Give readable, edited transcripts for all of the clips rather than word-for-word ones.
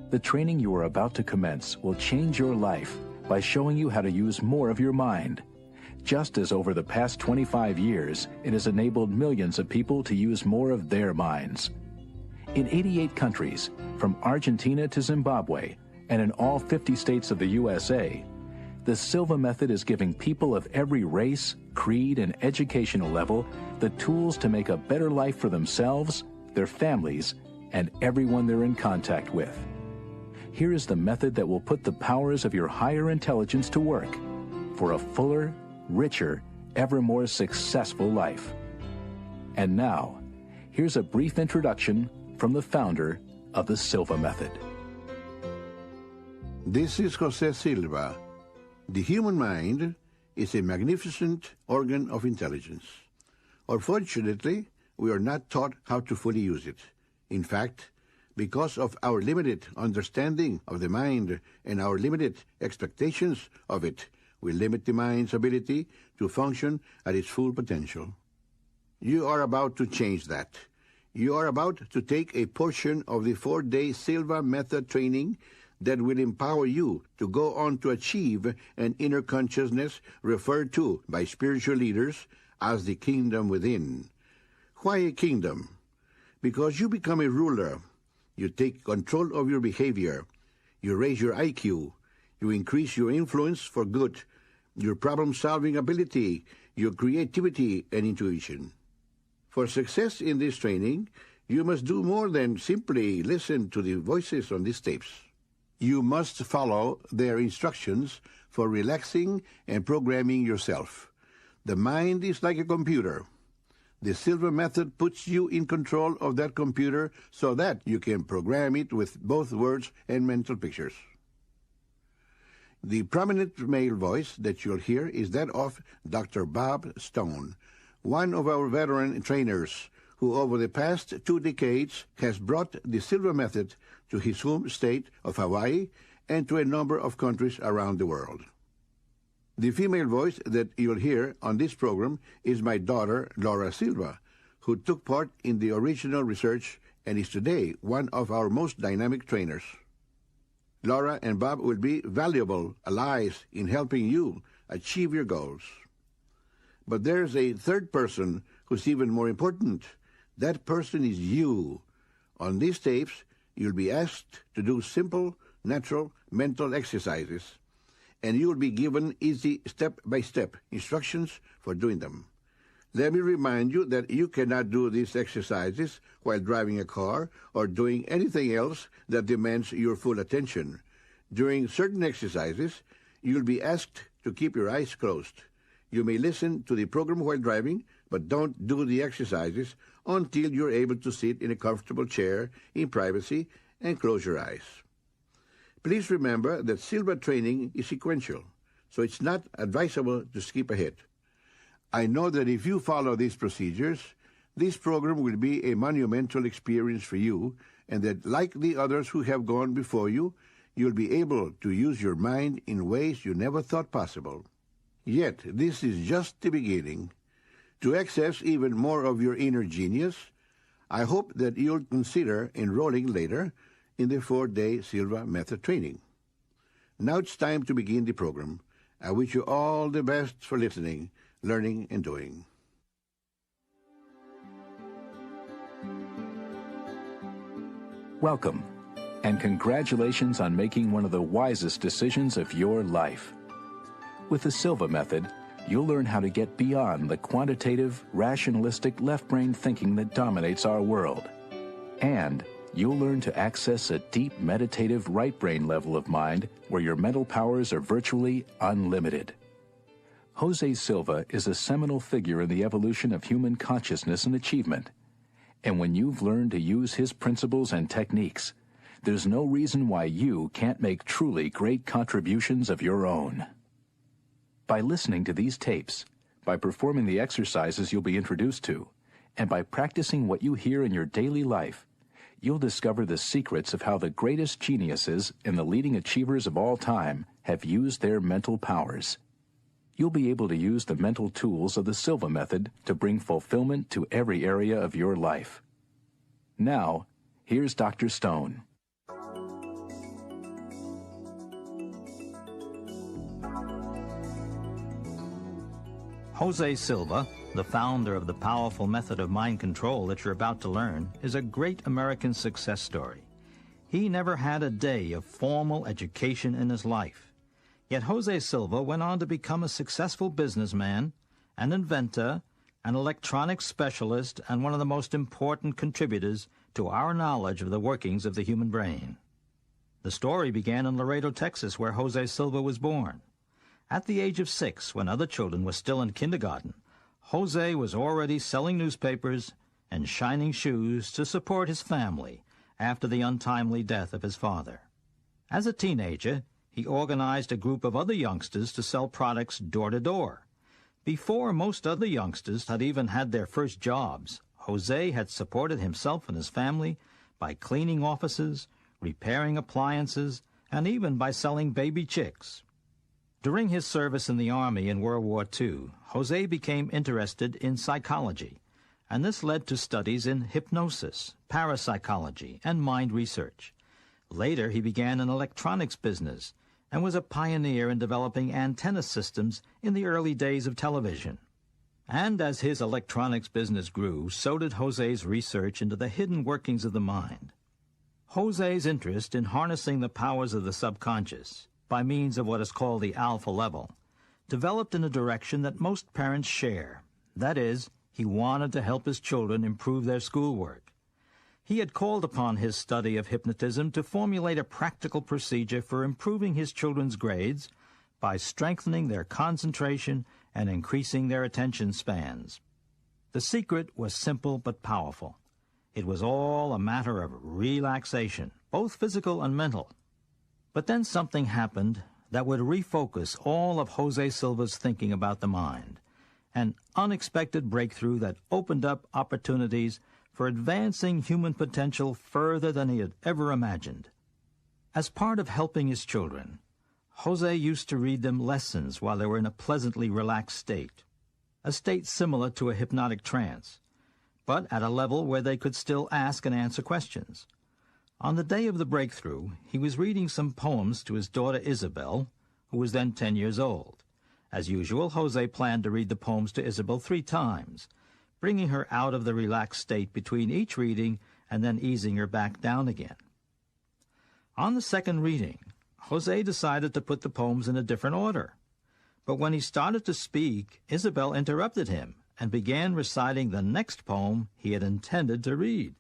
The training you are about to commence will change your life by showing you how to use more of your mind. Just as over the past 25 years, it has enabled millions of people to use more of their minds. In 88 countries, from Argentina to Zimbabwe, and in all 50 states of the USA, the Silva Method is giving people of every race, creed, and educational level the tools to make a better life for themselves, their families, and everyone they're in contact with. Here is the method that will put the powers of your higher intelligence to work for a fuller, richer, ever more successful life. And now, here's a brief introduction from the founder of the Silva Method. This is José Silva. The human mind is a magnificent organ of intelligence. Unfortunately, we are not taught how to fully use it. In fact, because of our limited understanding of the mind and our limited expectations of it, we limit the mind's ability to function at its full potential. You are about to change that. You are about to take a portion of the 4-day Silva Method training that will empower you to go on to achieve an inner consciousness referred to by spiritual leaders as the kingdom within. Why a kingdom? Because you become a ruler. You take control of your behavior. You raise your IQ. You increase your influence for good, your problem-solving ability, your creativity and intuition. For success in this training, you must do more than simply listen to the voices on these tapes. You must follow their instructions for relaxing and programming yourself. The mind is like a computer. The Silva Method puts you in control of that computer so that you can program it with both words and mental pictures. The prominent male voice that you'll hear is that of Dr. Bob Stone, one of our veteran trainers who over the past 2 decades has brought the Silva Method to his home state of Hawaii and to a number of countries around the world. The female voice that you'll hear on this program is my daughter, Laura Silva, who took part in the original research and is today one of our most dynamic trainers. Laura and Bob will be valuable allies in helping you achieve your goals. But there's a third person who's even more important. That person is you. On these tapes, you'll be asked to do simple, natural mental exercises, and you will be given easy step-by-step instructions for doing them. Let me remind you that you cannot do these exercises while driving a car or doing anything else that demands your full attention. During certain exercises, you'll be asked to keep your eyes closed. You may listen to the program while driving, but don't do the exercises until you're able to sit in a comfortable chair in privacy and close your eyes. Please remember that Silva training is sequential, so it's not advisable to skip ahead. I know that if you follow these procedures, this program will be a monumental experience for you, and that like the others who have gone before you, you'll be able to use your mind in ways you never thought possible. Yet, this is just the beginning. To access even more of your inner genius, I hope that you'll consider enrolling later in the 4-day Silva Method training. Now it's time to begin the program. I wish you all the best for listening, learning, and doing. Welcome, and congratulations on making one of the wisest decisions of your life. With the Silva Method, you'll learn how to get beyond the quantitative, rationalistic left-brain thinking that dominates our world. And you'll learn to access a deep meditative right brain level of mind where your mental powers are virtually unlimited. José Silva is a seminal figure in the evolution of human consciousness and achievement. And when you've learned to use his principles and techniques, there's no reason why you can't make truly great contributions of your own. By listening to these tapes, by performing the exercises you'll be introduced to, and by practicing what you hear in your daily life, you'll discover the secrets of how the greatest geniuses and the leading achievers of all time have used their mental powers. You'll be able to use the mental tools of the Silva Method to bring fulfillment to every area of your life. Now, here's Dr. Stone. José Silva, the founder of the powerful method of mind control that you're about to learn, is a great American success story. He never had a day of formal education in his life. Yet José Silva went on to become a successful businessman, an inventor, an electronics specialist, and one of the most important contributors to our knowledge of the workings of the human brain. The story began in Laredo, Texas, where José Silva was born. At the age of 6, when other children were still in kindergarten, José was already selling newspapers and shining shoes to support his family after the untimely death of his father. As a teenager, he organized a group of other youngsters to sell products door to door. Before most other youngsters had even had their first jobs, José had supported himself and his family by cleaning offices, repairing appliances, and even by selling baby chicks. During his service in the Army in World War II, José became interested in psychology, and this led to studies in hypnosis, parapsychology, and mind research. Later, he began an electronics business and was a pioneer in developing antenna systems in the early days of television. And as his electronics business grew, so did José's research into the hidden workings of the mind. José's interest in harnessing the powers of the subconscious by means of what is called the alpha level, developed in a direction that most parents share. That is, he wanted to help his children improve their schoolwork. He had called upon his study of hypnotism to formulate a practical procedure for improving his children's grades by strengthening their concentration and increasing their attention spans. The secret was simple but powerful. It was all a matter of relaxation, both physical and mental. But then something happened that would refocus all of José Silva's thinking about the mind, an unexpected breakthrough that opened up opportunities for advancing human potential further than he had ever imagined. As part of helping his children, José used to read them lessons while they were in a pleasantly relaxed state, a state similar to a hypnotic trance, but at a level where they could still ask and answer questions. On the day of the breakthrough, he was reading some poems to his daughter Isabel, who was then 10 years old. As usual, José planned to read the poems to Isabel 3 times, bringing her out of the relaxed state between each reading and then easing her back down again. On the second reading, José decided to put the poems in a different order. But when he started to speak, Isabel interrupted him and began reciting the next poem he had intended to read.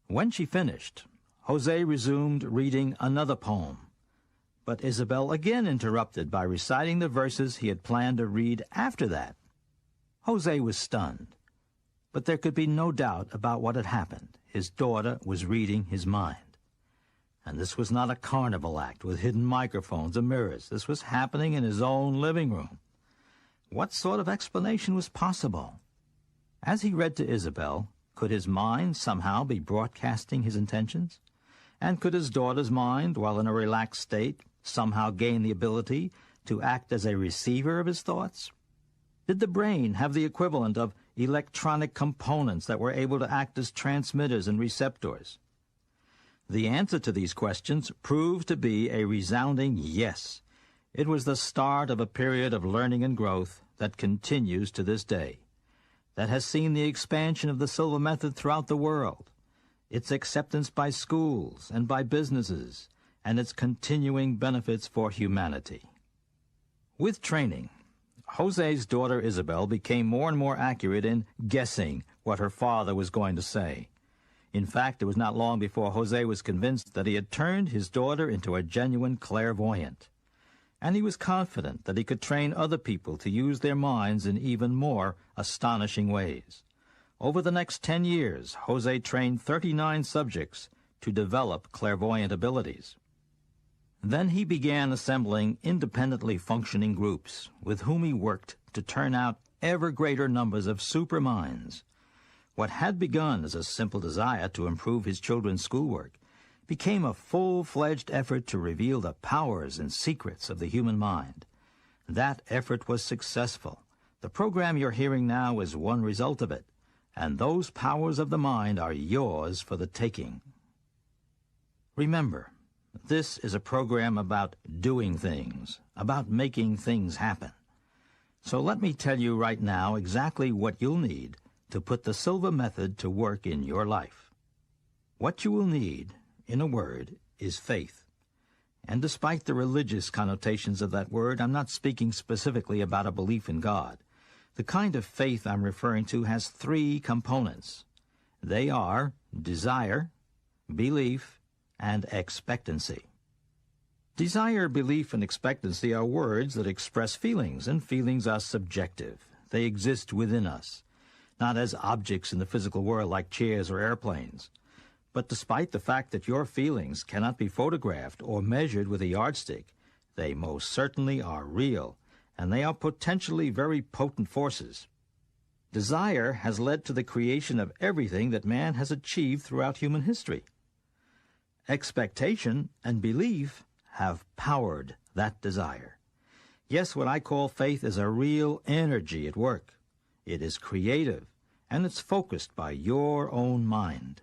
When she finished, José resumed reading another poem, but Isabel again interrupted by reciting the verses he had planned to read after that. José was stunned, but there could be no doubt about what had happened. His daughter was reading his mind. And this was not a carnival act with hidden microphones and mirrors. This was happening in his own living room. What sort of explanation was possible? As he read to Isabel, could his mind somehow be broadcasting his intentions? And could his daughter's mind, while in a relaxed state, somehow gain the ability to act as a receiver of his thoughts? Did the brain have the equivalent of electronic components that were able to act as transmitters and receptors? The answer to these questions proved to be a resounding yes. It was the start of a period of learning and growth that continues to this day, that has seen the expansion of the Silva Method throughout the world, its acceptance by schools and by businesses, and its continuing benefits for humanity. With training, José's daughter Isabel became more and more accurate in guessing what her father was going to say. In fact, it was not long before José was convinced that he had turned his daughter into a genuine clairvoyant, and he was confident that he could train other people to use their minds in even more astonishing ways. Over the next 10 years, José trained 39 subjects to develop clairvoyant abilities. Then he began assembling independently functioning groups with whom he worked to turn out ever greater numbers of superminds. What had begun as a simple desire to improve his children's schoolwork became a full-fledged effort to reveal the powers and secrets of the human mind. That effort was successful. The program you're hearing now is one result of it, and those powers of the mind are yours for the taking. Remember, this is a program about doing things, about making things happen. So let me tell you right now exactly what you'll need to put the Silva Method to work in your life. What you will need, in a word, is faith. And despite the religious connotations of that word, I'm not speaking specifically about a belief in God. The kind of faith I'm referring to has three components. They are desire, belief, and expectancy. Desire, belief, and expectancy are words that express feelings, and feelings are subjective. They exist within us, not as objects in the physical world like chairs or airplanes. But despite the fact that your feelings cannot be photographed or measured with a yardstick, they most certainly are real, and they are potentially very potent forces. Desire has led to the creation of everything that man has achieved throughout human history. Expectation and belief have powered that desire. Yes, what I call faith is a real energy at work. It is creative, and it's focused by your own mind.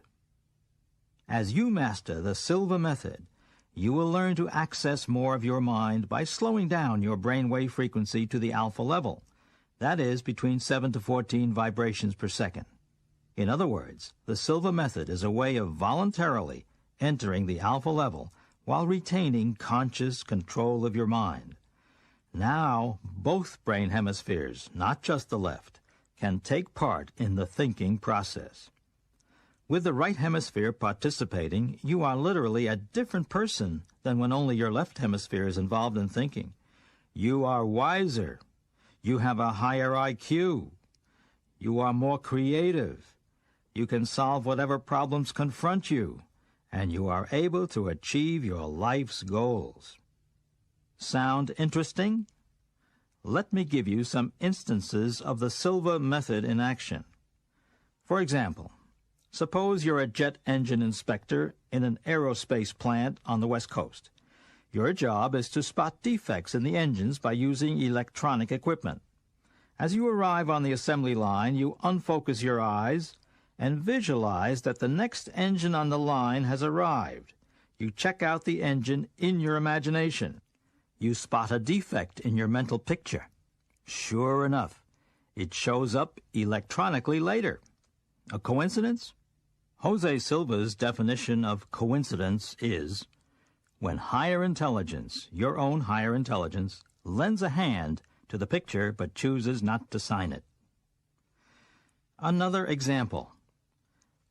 As you master the Silva Method, you will learn to access more of your mind by slowing down your brainwave frequency to the alpha level. That is between 7 to 14 vibrations per second. In other words, the Silva Method is a way of voluntarily entering the alpha level while retaining conscious control of your mind. Now, both brain hemispheres, not just the left, can take part in the thinking process. With the right hemisphere participating, you are literally a different person than when only your left hemisphere is involved in thinking. You are wiser. You have a higher IQ. You are more creative. You can solve whatever problems confront you, and you are able to achieve your life's goals. Sound interesting? Let me give you some instances of the Silva Method in action. For example, suppose you're a jet engine inspector in an aerospace plant on the West Coast. Your job is to spot defects in the engines by using electronic equipment. As you arrive on the assembly line, you unfocus your eyes and visualize that the next engine on the line has arrived. You check out the engine in your imagination. You spot a defect in your mental picture. Sure enough, it shows up electronically later. A coincidence? José Silva's definition of coincidence is when higher intelligence, your own higher intelligence, lends a hand to the picture but chooses not to sign it. Another example.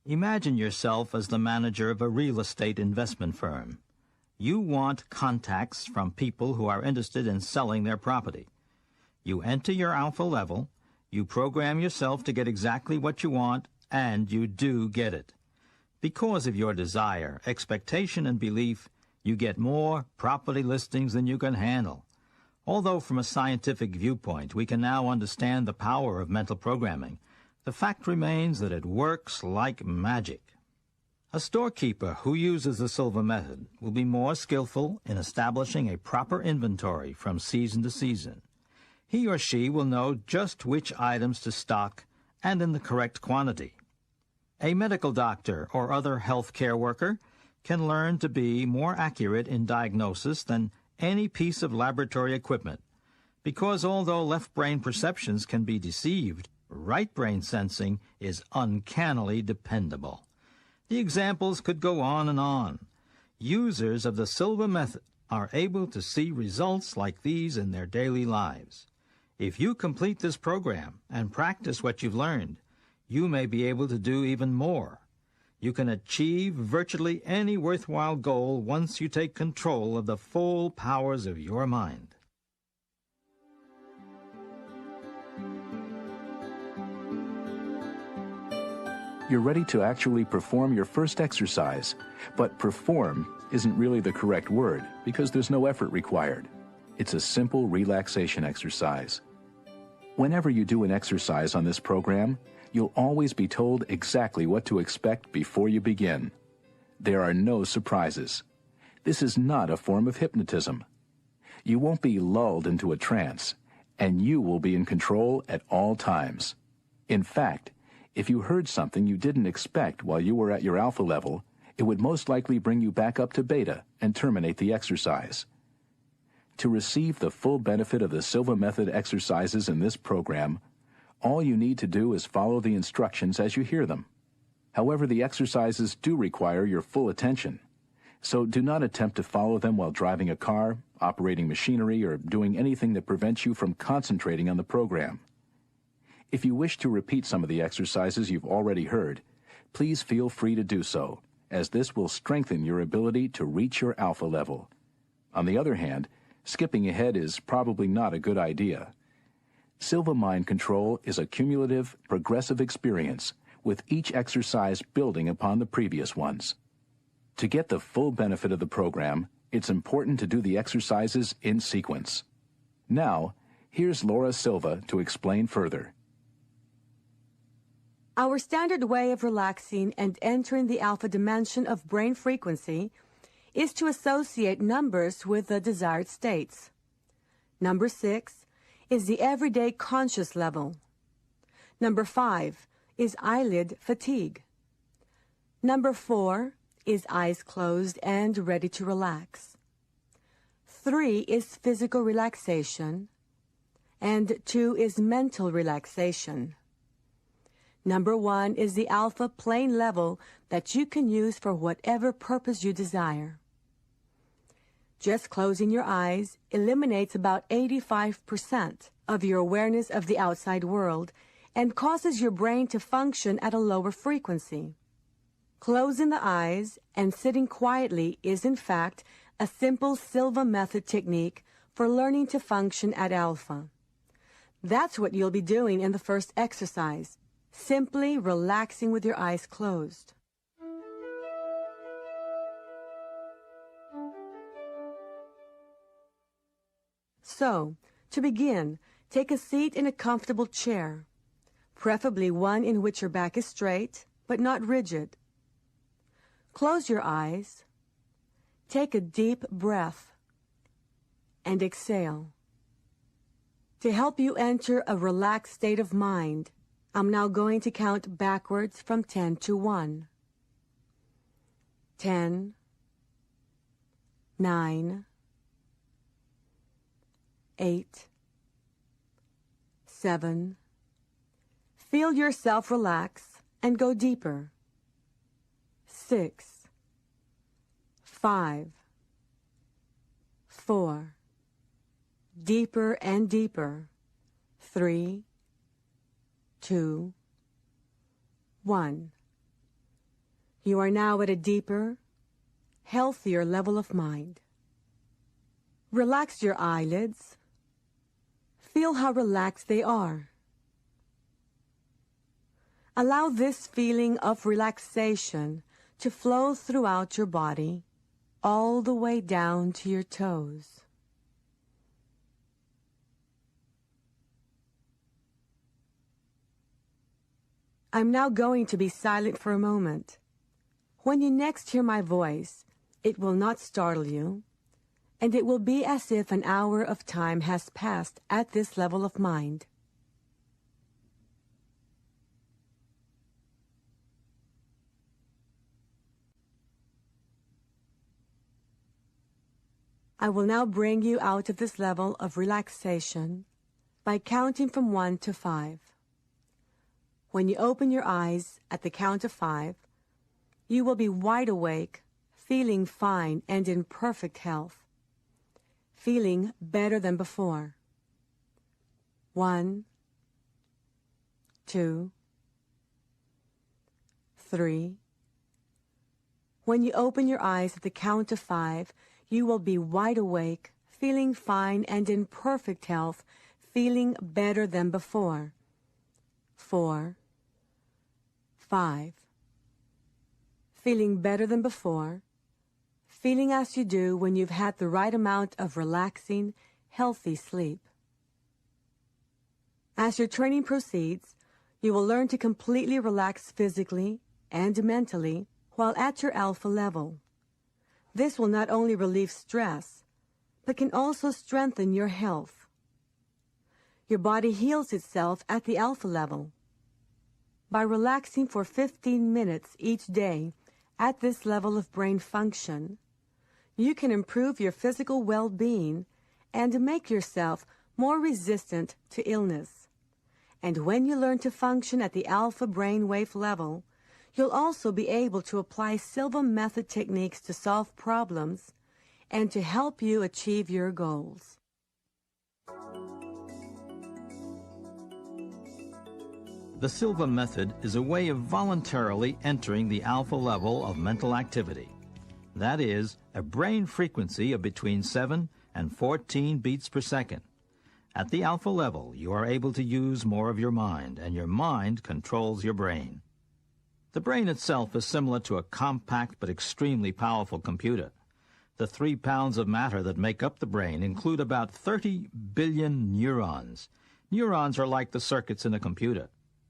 Imagine yourself as the manager of a real estate investment firm. You want contacts from people who are interested in selling their property. You enter your alpha level, you program yourself to get exactly what you want, and you do get it. Because of your desire, expectation, and belief, you get more property listings than you can handle. Although from a scientific viewpoint we can now understand the power of mental programming, the fact remains that it works like magic. A storekeeper who uses the Silva Method will be more skillful in establishing a proper inventory from season to season. He or she will know just which items to stock and in the correct quantity. A medical doctor or other health care worker can learn to be more accurate in diagnosis than any piece of laboratory equipment, because although left brain perceptions can be deceived, right brain sensing is uncannily dependable. The examples could go on and on. Users of the Silva Method are able to see results like these in their daily lives. If you complete this program and practice what you've learned, you may be able to do even more. You can achieve virtually any worthwhile goal once you take control of the full powers of your mind. You're ready to actually perform your first exercise, but perform isn't really the correct word because there's no effort required. It's a simple relaxation exercise. Whenever you do an exercise on this program, you'll always be told exactly what to expect before you begin. There are no surprises. This is not a form of hypnotism. You won't be lulled into a trance, and you will be in control at all times. In fact, if you heard something you didn't expect while you were at your alpha level, it would most likely bring you back up to beta and terminate the exercise. To receive the full benefit of the Silva Method exercises in this program, all you need to do is follow the instructions as you hear them. However, the exercises do require your full attention, so do not attempt to follow them while driving a car, operating machinery, or doing anything that prevents you from concentrating on the program. If you wish to repeat some of the exercises you've already heard, please feel free to do so, as this will strengthen your ability to reach your alpha level. On the other hand, skipping ahead is probably not a good idea. Silva Mind Control is a cumulative, progressive experience, with each exercise building upon the previous ones. To get the full benefit of the program, it's important to do the exercises in sequence. Now, here's Laura Silva to explain further. Our standard way of relaxing and entering the alpha dimension of brain frequency is to associate numbers with the desired states. Number 6 is the everyday conscious level. Number 5 is eyelid fatigue. Number 4 is eyes closed and ready to relax. 3 is physical relaxation, and 2 is mental relaxation. Number 1 is the alpha plane level that you can use for whatever purpose you desire. Just closing your eyes eliminates about 85% of your awareness of the outside world and causes your brain to function at a lower frequency. Closing the eyes and sitting quietly is, in fact, a simple Silva Method technique for learning to function at alpha. That's what you'll be doing in the first exercise, simply relaxing with your eyes closed. So, to begin, take a seat in a comfortable chair, preferably one in which your back is straight, but not rigid. Close your eyes, take a deep breath, and exhale. To help you enter a relaxed state of mind, I'm now going to count backwards from 10 to 1. 10, 9, 8, 7. Feel yourself relax and go deeper. 6, 5, 4. Deeper and deeper. 3, 2, 1. You are now at a deeper, healthier level of mind. Relax your eyelids. Feel how relaxed they are. Allow this feeling of relaxation to flow throughout your body, all the way down to your toes. I'm now going to be silent for a moment. When you next hear my voice, it will not startle you, and it will be as if an hour of time has passed at this level of mind. I will now bring you out of this level of relaxation by counting from 1 to 5. When you open your eyes at the count of 5, you will be wide awake, feeling fine and in perfect health, feeling better than before. 1, 2, 3. When you open your eyes at the count of 5, you will be wide awake, feeling fine and in perfect health, feeling better than before. 4, 5. Feeling better than before, feeling as you do when you've had the right amount of relaxing, healthy sleep. As your training proceeds, you will learn to completely relax physically and mentally while at your alpha level. This will not only relieve stress, but can also strengthen your health. Your body heals itself at the alpha level. By relaxing for 15 minutes each day at this level of brain function, you can improve your physical well-being and make yourself more resistant to illness. And when you learn to function at the alpha brainwave level, you'll also be able to apply Silva Method techniques to solve problems and to help you achieve your goals. The Silva Method is a way of voluntarily entering the alpha level of mental activity. That is, a brain frequency of between 7 and 14 beats per second. At the alpha level, you are able to use more of your mind, and your mind controls your brain. The brain itself is similar to a compact but extremely powerful computer. The 3 pounds of matter that make up the brain include about 30 billion neurons. Neurons are like the circuits in a computer.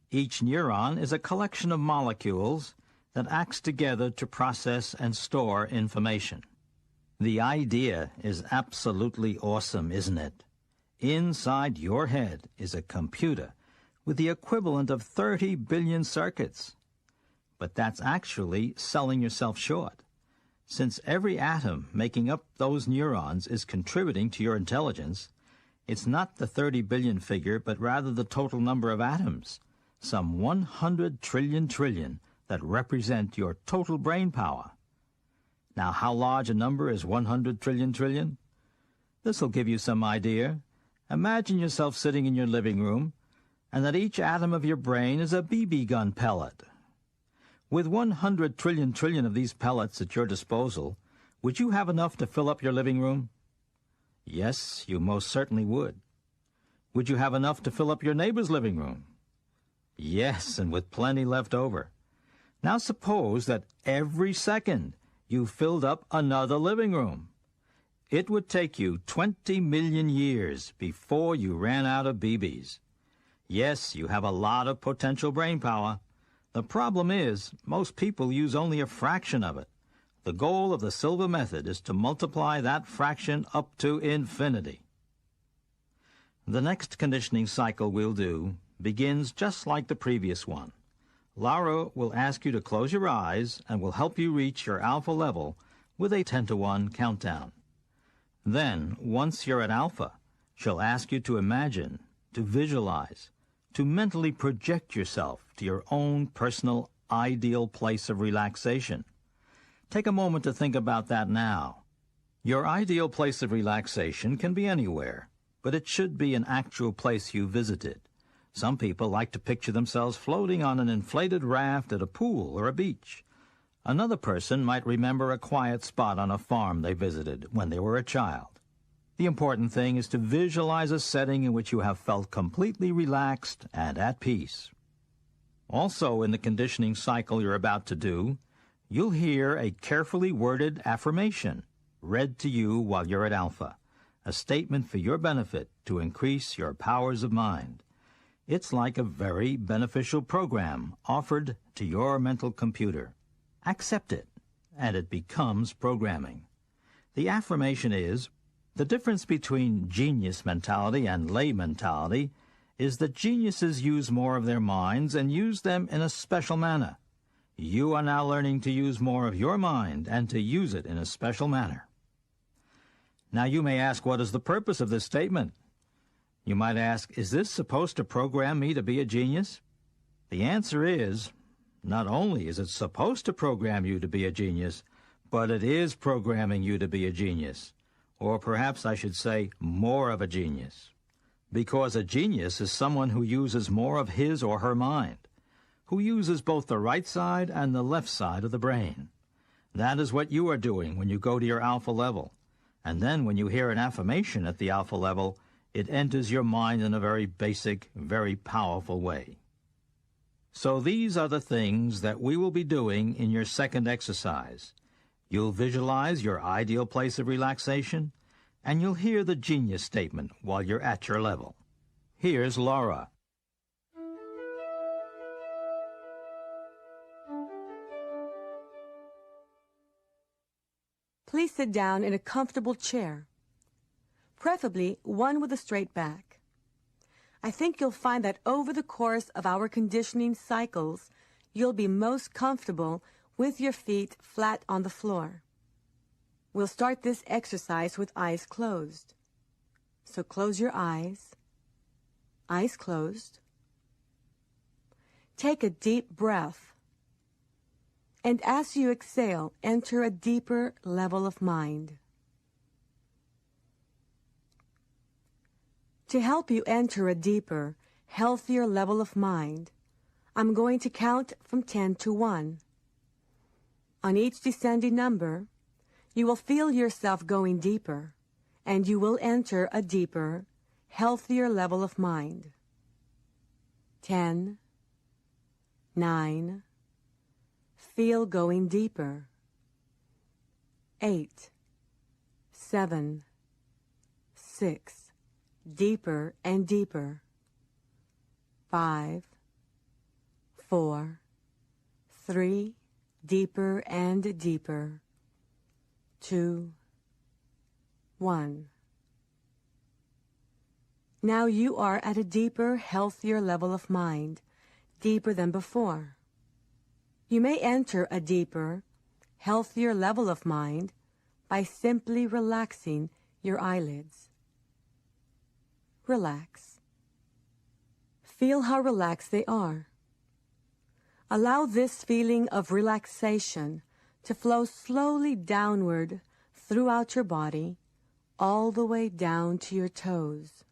Each neuron is a collection of molecules that acts together to process and store information. The idea is absolutely awesome, isn't it? Inside your head is a computer with the equivalent of 30 billion circuits. But that's actually selling yourself short. Since every atom making up those neurons is contributing to your intelligence, it's not the 30 billion figure, but rather the total number of atoms, some 100 trillion that represent your total brain power. Now, how large a number is 100 trillion? This will give you some idea. Imagine yourself sitting in your living room, and that each atom of your brain is a BB gun pellet. With 100 trillion of these pellets at your disposal, would you have enough to fill up your living room? Yes, you most certainly would. Would you have enough to fill up your neighbor's living room? Yes, and with plenty left over. Now suppose that every second you filled up another living room. It would take you 20 million years before you ran out of BBs. Yes, you have a lot of potential brain power. The problem is, most people use only a fraction of it. The goal of the Silva Method is to multiply that fraction up to infinity. The next conditioning cycle we'll do begins just like the previous one. Laura will ask you to close your eyes and will help you reach your alpha level with a 10-to-1 countdown. Then, once you're at alpha, she'll ask you to imagine, to visualize, to mentally project yourself to your own personal ideal place of relaxation. Take a moment to think about that now. Your ideal place of relaxation can be anywhere, but it should be an actual place you visited. Some people like to picture themselves floating on an inflated raft at a pool or a beach. Another person might remember a quiet spot on a farm they visited when they were a child. The important thing is to visualize a setting in which you have felt completely relaxed and at peace. Also, in the conditioning cycle you're about to do, you'll hear a carefully worded affirmation read to you while you're at alpha, a statement for your benefit to increase your powers of mind. It's like a very beneficial program offered to your mental computer. Accept it, and it becomes programming. The affirmation is, the difference between genius mentality and lay mentality is that geniuses use more of their minds and use them in a special manner. You are now learning to use more of your mind and to use it in a special manner. Now you may ask, what is the purpose of this statement? You might ask, is this supposed to program me to be a genius? The answer is, not only is it supposed to program you to be a genius, but it is programming you to be a genius. Or perhaps I should say, more of a genius. Because a genius is someone who uses more of his or her mind, who uses both the right side and the left side of the brain. That is what you are doing when you go to your alpha level. And then when you hear an affirmation at the alpha level, it enters your mind in a very basic, very powerful way. So these are the things that we will be doing in your second exercise. You'll visualize your ideal place of relaxation, and you'll hear the genius statement while you're at your level. Here's Laura. Please sit down in a comfortable chair, preferably one with a straight back. I think you'll find that over the course of our conditioning cycles, you'll be most comfortable with your feet flat on the floor. We'll start this exercise with eyes closed. So close your eyes closed. Take a deep breath. And as you exhale, enter a deeper level of mind. To help you enter a deeper, healthier level of mind, I'm going to count from 10 to 1. On each descending number, you will feel yourself going deeper, and you will enter a deeper, healthier level of mind. 10, 9, feel going deeper. 8, 7, 6, deeper and deeper. 5, 4, 3, deeper and deeper. 2, 1. Now you are at a deeper, healthier level of mind, deeper than before. You may enter a deeper, healthier level of mind by simply relaxing your eyelids. Relax. Feel how relaxed they are. Allow this feeling of relaxation to flow slowly downward throughout your body, all the way down to your toes.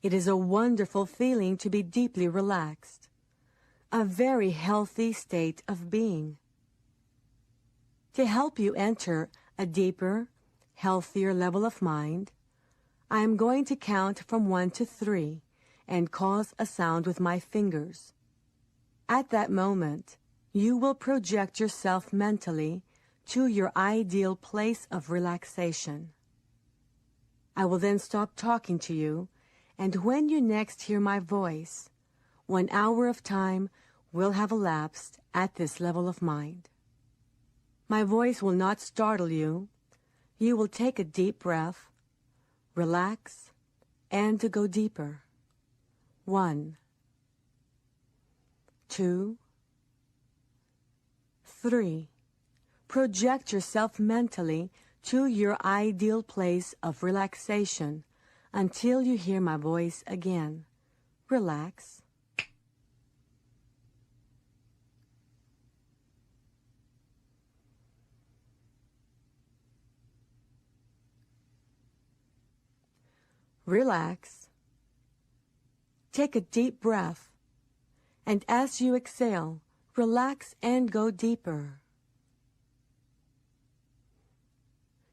It is a wonderful feeling to be deeply relaxed, a very healthy state of being. To help you enter a deeper, healthier level of mind, I am going to count from 1 to 3 and cause a sound with my fingers. At that moment, you will project yourself mentally to your ideal place of relaxation. I will then stop talking to you, and when you next hear my voice, 1 hour of time will have elapsed at this level of mind. My voice will not startle you. You will take a deep breath, relax, and to go deeper. 1, 2, 3. Project yourself mentally to your ideal place of relaxation until you hear my voice again. Relax. Relax. Take a deep breath, and as you exhale, relax and go deeper.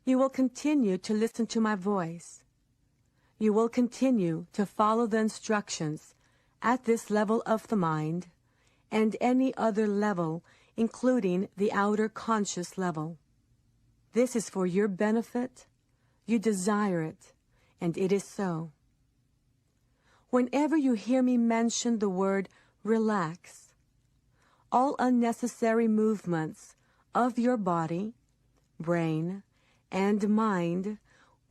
You will continue to listen to my voice. You will continue to follow the instructions at this level of the mind and any other level, including the outer conscious level. This is for your benefit. You desire it, and it is so. Whenever you hear me mention the word relax, all unnecessary movements of your body, brain, and mind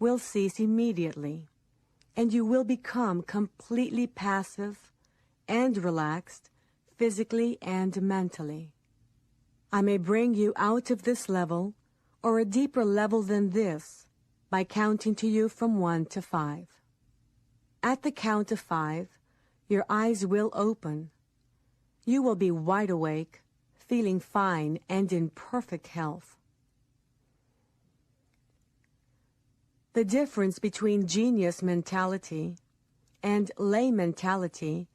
will cease immediately, and you will become completely passive and relaxed physically and mentally. I may bring you out of this level or a deeper level than this by counting to you from 1 to 5. At the count of 5, your eyes will open. You will be wide awake, feeling fine and in perfect health. The difference between genius mentality and lay mentality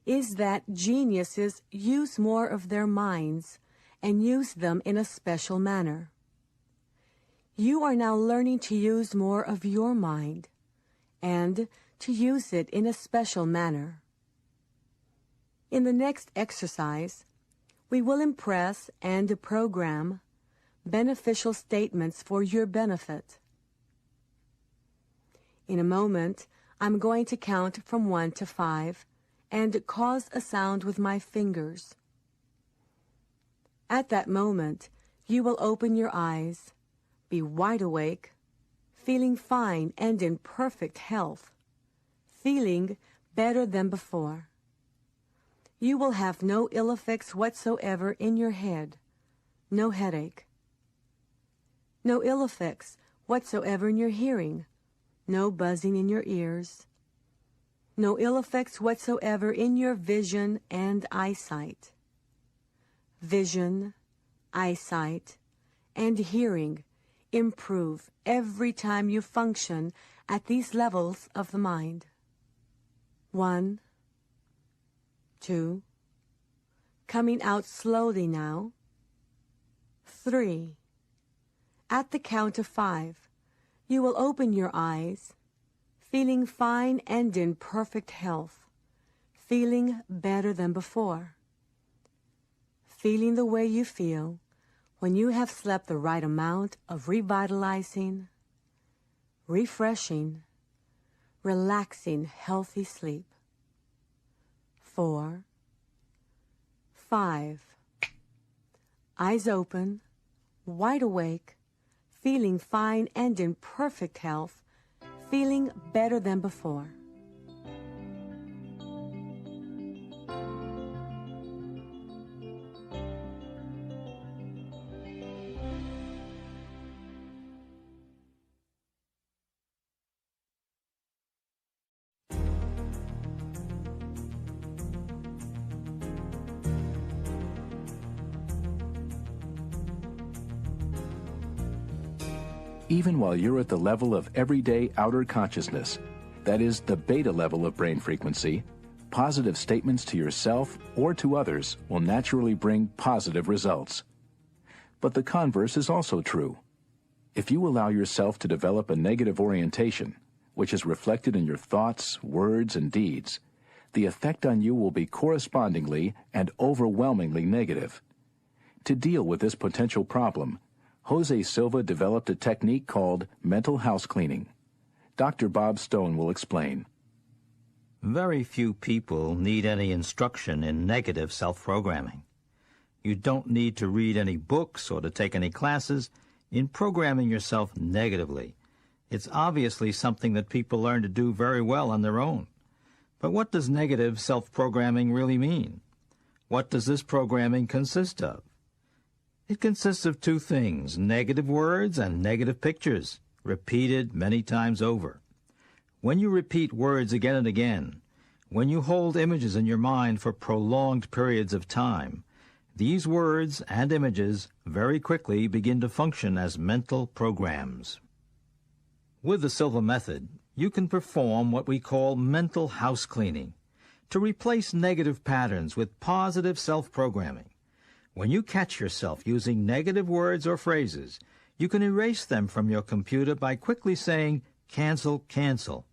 is that geniuses use more of their minds and use them in a special manner. You are now learning to use more of your mind and to use it in a special manner. In the next exercise, we will impress and program beneficial statements for your benefit. In a moment, I'm going to count from 1 to 5 and cause a sound with my fingers. At that moment, you will open your eyes, be wide awake, feeling fine and in perfect health, feeling better than before. You will have no ill effects whatsoever in your head, no headache. No ill effects whatsoever in your hearing, no buzzing in your ears. No ill effects whatsoever in your vision and eyesight. Vision, eyesight, and hearing improve every time you function at these levels of the mind. 1, 2, coming out slowly now. 3. At the count of 5, you will open your eyes, feeling fine and in perfect health, feeling better than before. Feeling the way you feel when you have slept the right amount of revitalizing, refreshing, relaxing, healthy sleep. 4, 5. Eyes open, wide awake, feeling fine and in perfect health, feeling better than before. Even while you're at the level of everyday outer consciousness, that is the beta level of brain frequency, positive statements to yourself or to others will naturally bring positive results. But the converse is also true. If you allow yourself to develop a negative orientation, which is reflected in your thoughts, words, and deeds, the effect on you will be correspondingly and overwhelmingly negative. To deal with this potential problem, José Silva developed a technique called mental house cleaning. Dr. Bob Stone will explain. Very few people need any instruction in negative self-programming. You don't need to read any books or to take any classes in programming yourself negatively. It's obviously something that people learn to do very well on their own. But what does negative self-programming really mean? What does this programming consist of? It consists of two things, negative words and negative pictures, repeated many times over. When you repeat words again and again, when you hold images in your mind for prolonged periods of time, these words and images very quickly begin to function as mental programs. With the Silva Method, you can perform what we call mental house cleaning, to replace negative patterns with positive self-programming. When you catch yourself using negative words or phrases, you can erase them from your computer by quickly saying, cancel, cancel.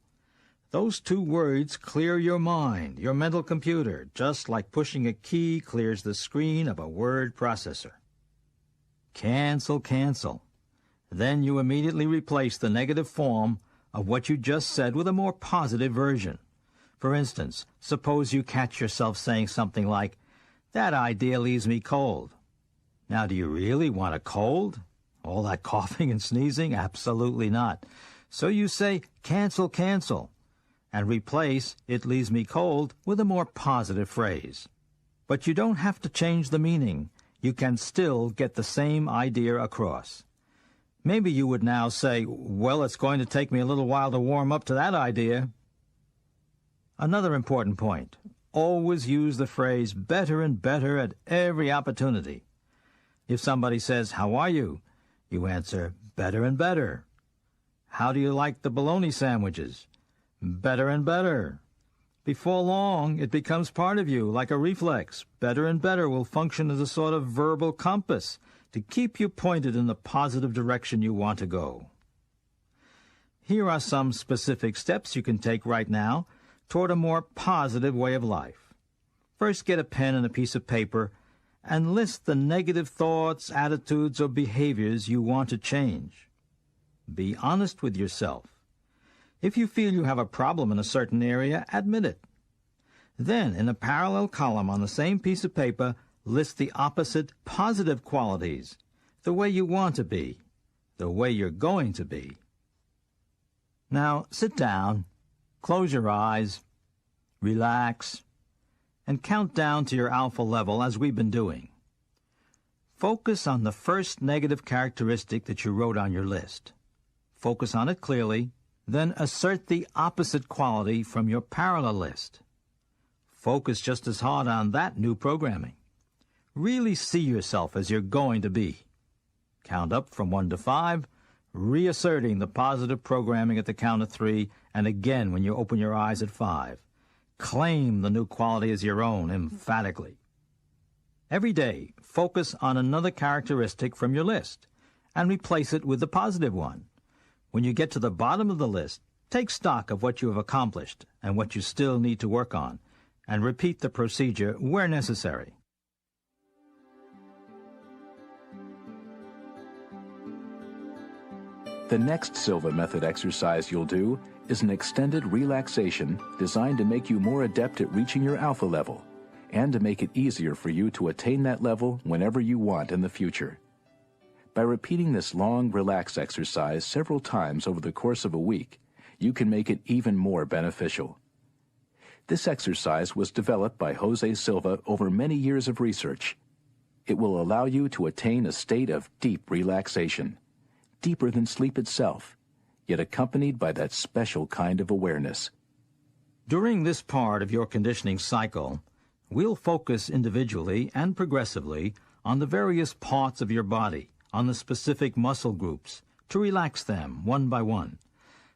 Those two words clear your mind, your mental computer, just like pushing a key clears the screen of a word processor. Cancel, cancel. Then you immediately replace the negative form of what you just said with a more positive version. For instance, suppose you catch yourself saying something like, that idea leaves me cold. Now, do you really want a cold? All that coughing and sneezing? Absolutely not. So you say, cancel, cancel, and replace it leaves me cold with a more positive phrase. But you don't have to change the meaning. You can still get the same idea across. Maybe you would now say, well, it's going to take me a little while to warm up to that idea. Another important point. Always use the phrase better and better at every opportunity. If somebody says, how are you? You answer, better and better. How do you like the bologna sandwiches? Better and better. Before long, it becomes part of you, like a reflex. Better and better will function as a sort of verbal compass to keep you pointed in the positive direction you want to go. Here are some specific steps you can take right now toward a more positive way of life. First, get a pen and a piece of paper and list the negative thoughts, attitudes, or behaviors you want to change. Be honest with yourself. If you feel you have a problem in a certain area, admit it. Then, in a parallel column on the same piece of paper, list the opposite positive qualities, the way you want to be, the way you're going to be. Now, sit down. Close your eyes, relax, and count down to your alpha level as we've been doing. Focus on the first negative characteristic that you wrote on your list. Focus on it clearly, then assert the opposite quality from your parallel list. Focus just as hard on that new programming. Really see yourself as you're going to be. Count up from 1 to 5, reasserting the positive programming at the count of 3, and again when you open your eyes at 5. Claim the new quality as your own emphatically. Every day, focus on another characteristic from your list and replace it with the positive one. When you get to the bottom of the list, take stock of what you have accomplished and what you still need to work on, and repeat the procedure where necessary. The next Silva Method exercise you'll do is an extended relaxation designed to make you more adept at reaching your alpha level and to make it easier for you to attain that level whenever you want in the future. By repeating this long relax exercise several times over the course of a week, you can make it even more beneficial. This exercise was developed by José Silva over many years of research. It will allow you to attain a state of deep relaxation, deeper than sleep itself, yet accompanied by that special kind of awareness. During this part of your conditioning cycle, we'll focus individually and progressively on the various parts of your body, on the specific muscle groups, to relax them one by one.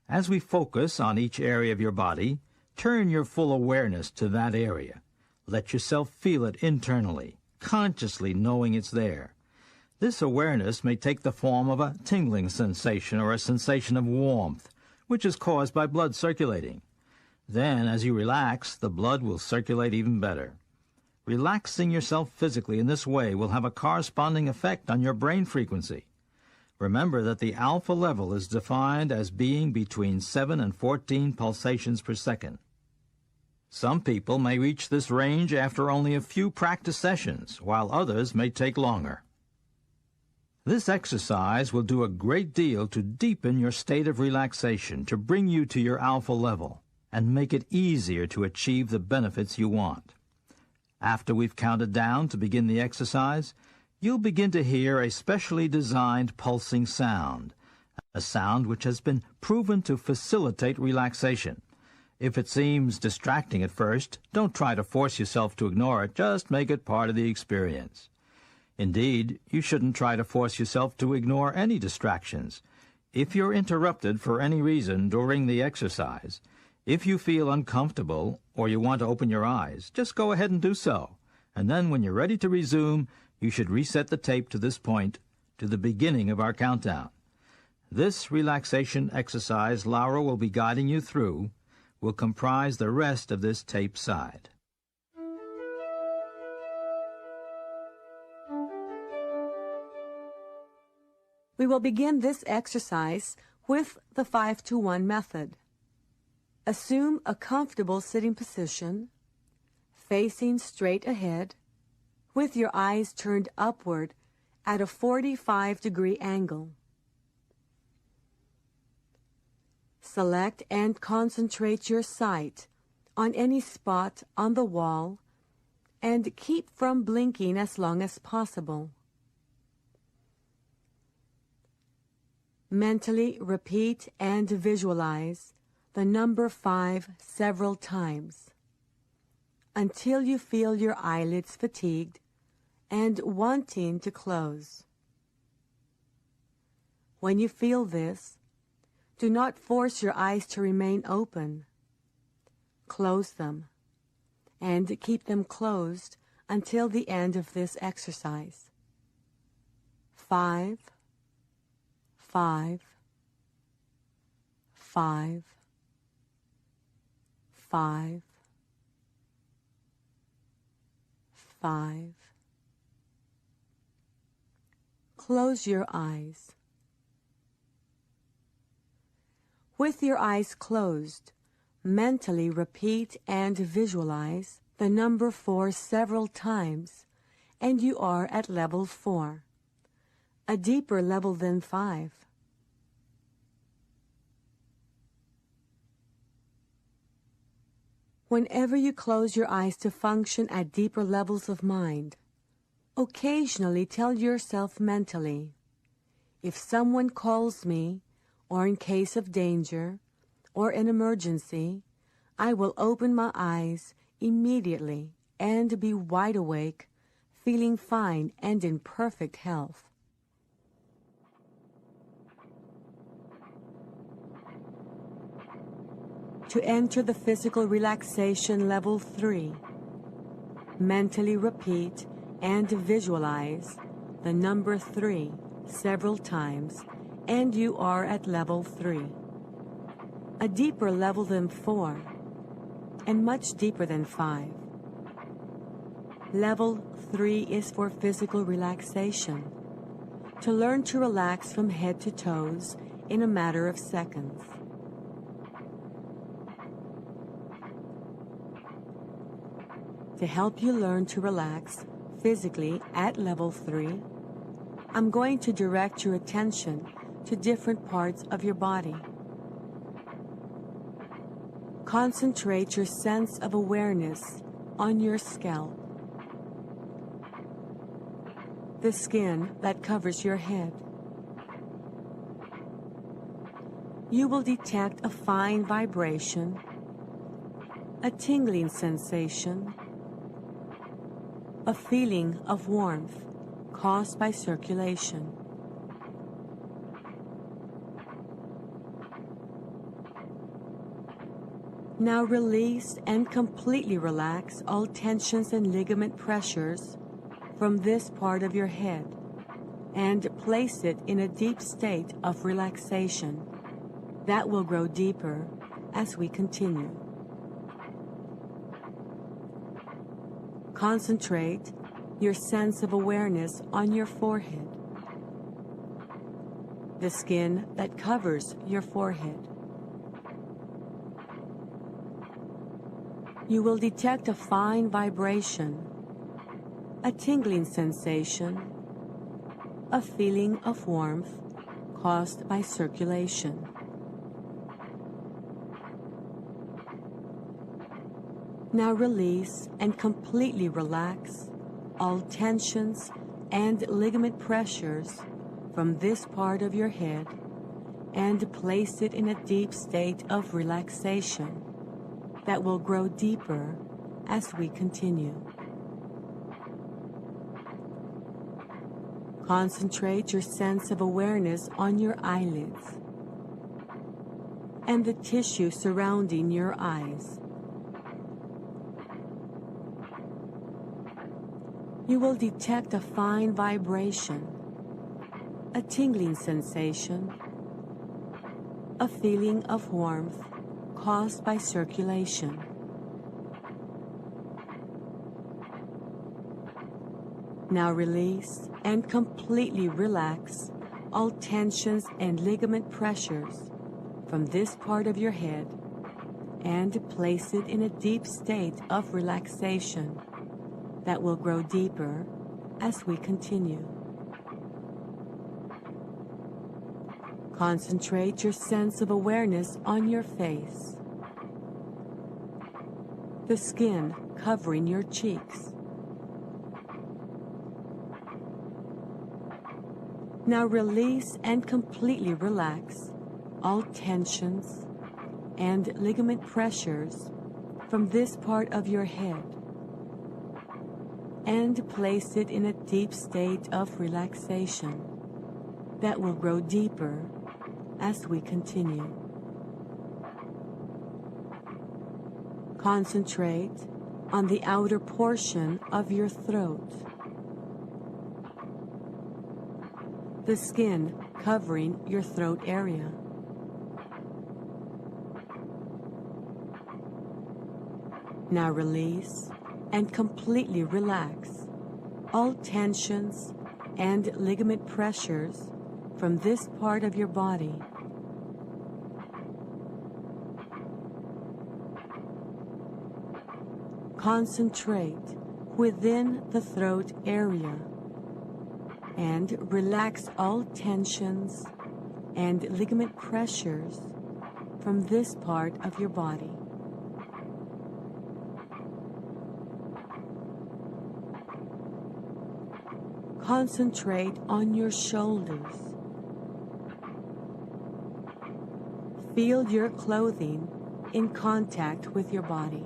As we focus on each area of your body, turn your full awareness to that area. Let yourself feel it internally, consciously knowing it's there. This awareness may take the form of a tingling sensation or a sensation of warmth, which is caused by blood circulating. Then, as you relax, the blood will circulate even better. Relaxing yourself physically in this way will have a corresponding effect on your brain frequency. Remember that the alpha level is defined as being between 7 and 14 pulsations per second. Some people may reach this range after only a few practice sessions, while others may take longer. This exercise will do a great deal to deepen your state of relaxation, to bring you to your alpha level, and make it easier to achieve the benefits you want. After we've counted down to begin the exercise, you'll begin to hear a specially designed pulsing sound, a sound which has been proven to facilitate relaxation. If it seems distracting at first, don't try to force yourself to ignore it, just make it part of the experience. Indeed, you shouldn't try to force yourself to ignore any distractions. If you're interrupted for any reason during the exercise, if you feel uncomfortable or you want to open your eyes, just go ahead and do so. And then when you're ready to resume, you should reset the tape to this point, to the beginning of our countdown. This relaxation exercise Laura will be guiding you through will comprise the rest of this tape side. We will begin this exercise with the 5-to-1 method. Assume a comfortable sitting position, facing straight ahead, with your eyes turned upward at a 45-degree angle. Select and concentrate your sight on any spot on the wall and keep from blinking as long as possible. Mentally repeat and visualize the number 5 several times until you feel your eyelids fatigued and wanting to close. When you feel this, do not force your eyes to remain open. Close them and keep them closed until the end of this exercise. 5, 5, 5, 5, 5. Close your eyes. With your eyes closed, mentally repeat and visualize the number 4 several times, and you are at level 4, a deeper level than 5. Whenever you close your eyes to function at deeper levels of mind, occasionally tell yourself mentally, if someone calls me, or in case of danger, or an emergency, I will open my eyes immediately and be wide awake, feeling fine and in perfect health. To enter the physical relaxation level 3, mentally repeat and visualize the number 3 several times, and you are at level 3. A deeper level than 4, and much deeper than 5. Level 3 is for physical relaxation, to learn to relax from head to toes in a matter of seconds. To help you learn to relax physically at level 3, I'm going to direct your attention to different parts of your body. Concentrate your sense of awareness on your scalp, the skin that covers your head. You will detect a fine vibration, a tingling sensation, a feeling of warmth caused by circulation. Now release and completely relax all tensions and ligament pressures from this part of your head and place it in a deep state of relaxation that will grow deeper as we continue. Concentrate your sense of awareness on your forehead, the skin that covers your forehead. You will detect a fine vibration, a tingling sensation, a feeling of warmth caused by circulation. Now release and completely relax all tensions and ligament pressures from this part of your head and place it in a deep state of relaxation that will grow deeper as we continue. Concentrate your sense of awareness on your eyelids and the tissue surrounding your eyes. You will detect a fine vibration, a tingling sensation, a feeling of warmth caused by circulation. Now release and completely relax all tensions and ligament pressures from this part of your head and place it in a deep state of relaxation that will grow deeper as we continue. Concentrate your sense of awareness on your face, the skin covering your cheeks. Now release and completely relax all tensions and ligament pressures from this part of your head and place it in a deep state of relaxation that will grow deeper as we continue. Concentrate on the outer portion of your throat, the skin covering your throat area. Now release and completely relax all tensions and ligament pressures from this part of your body. Concentrate within the throat area and relax all tensions and ligament pressures from this part of your body. Concentrate on your shoulders. Feel your clothing in contact with your body.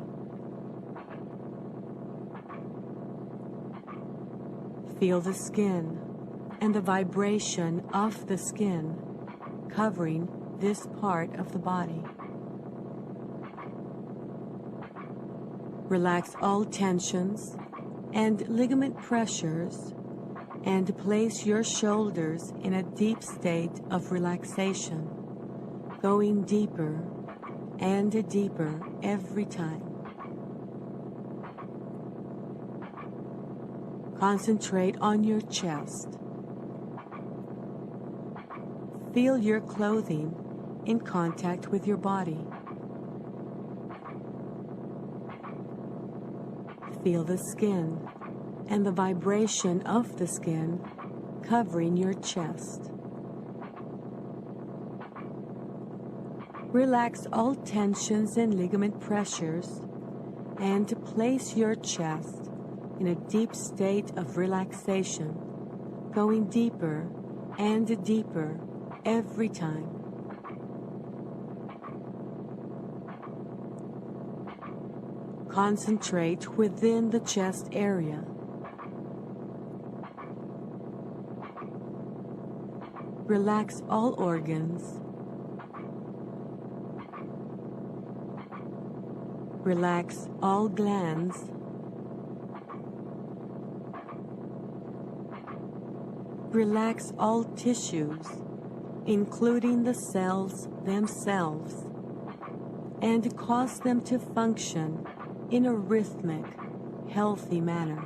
Feel the skin and the vibration of the skin covering this part of the body. Relax all tensions and ligament pressures and place your shoulders in a deep state of relaxation, going deeper and deeper every time. Concentrate on your chest. Feel your clothing in contact with your body. Feel the skin and the vibration of the skin covering your chest. Relax all tensions and ligament pressures and place your chest in a deep state of relaxation, going deeper and deeper every time. Concentrate within the chest area. Relax all organs. Relax all glands. Relax all tissues, including the cells themselves, and cause them to function in a rhythmic, healthy manner.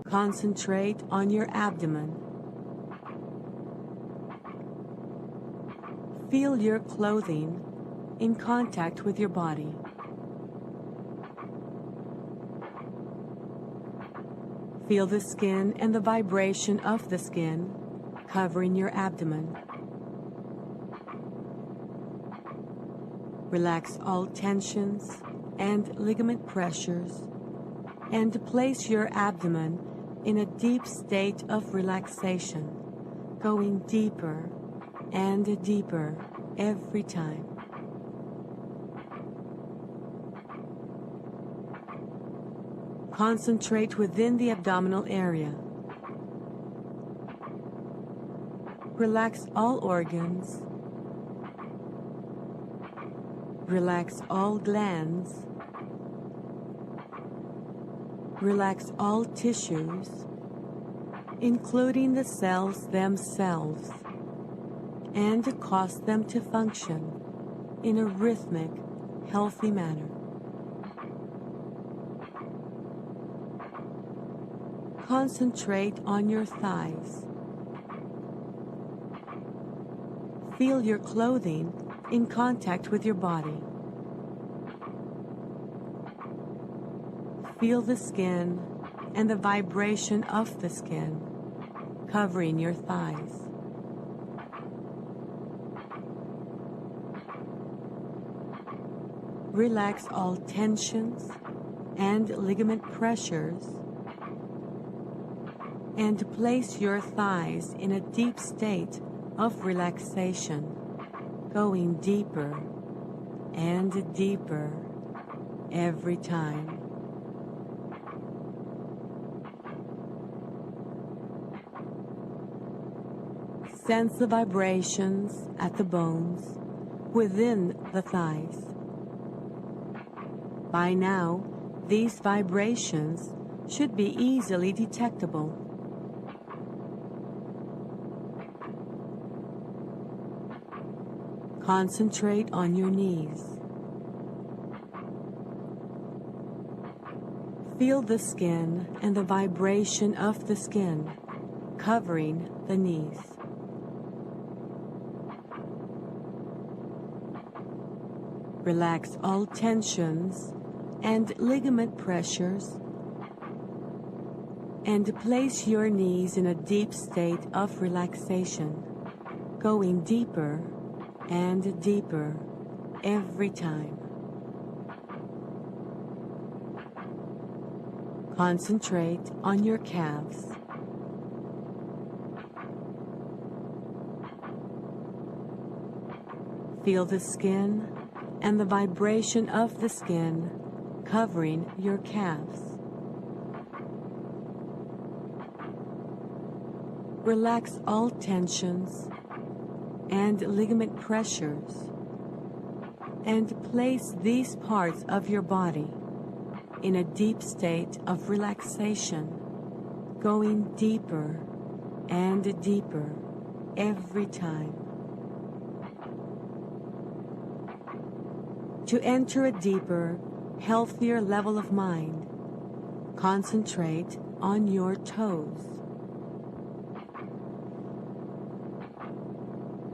Concentrate on your abdomen. Feel your clothing in contact with your body. Feel the skin and the vibration of the skin covering your abdomen. Relax all tensions and ligament pressures and place your abdomen in a deep state of relaxation, going deeper and deeper every time. Concentrate within the abdominal area. Relax all organs. Relax all glands. Relax all tissues, including the cells themselves, and cause them to function in a rhythmic, healthy manner. Concentrate on your thighs. Feel your clothing in contact with your body. Feel the skin and the vibration of the skin covering your thighs. Relax all tensions and ligament pressures and place your thighs in a deep state of relaxation, going deeper and deeper every time. Sense the vibrations at the bones within the thighs. By now, these vibrations should be easily detectable. Concentrate on your knees. Feel the skin and the vibration of the skin covering the knees. Relax all tensions and ligament pressures and place your knees in a deep state of relaxation, going deeper and deeper every time. Concentrate on your calves. Feel the skin and the vibration of the skin covering your calves. Relax all tensions and ligament pressures and place these parts of your body in a deep state of relaxation, going deeper and deeper every time. To enter a deeper, healthier level of mind, concentrate on your toes.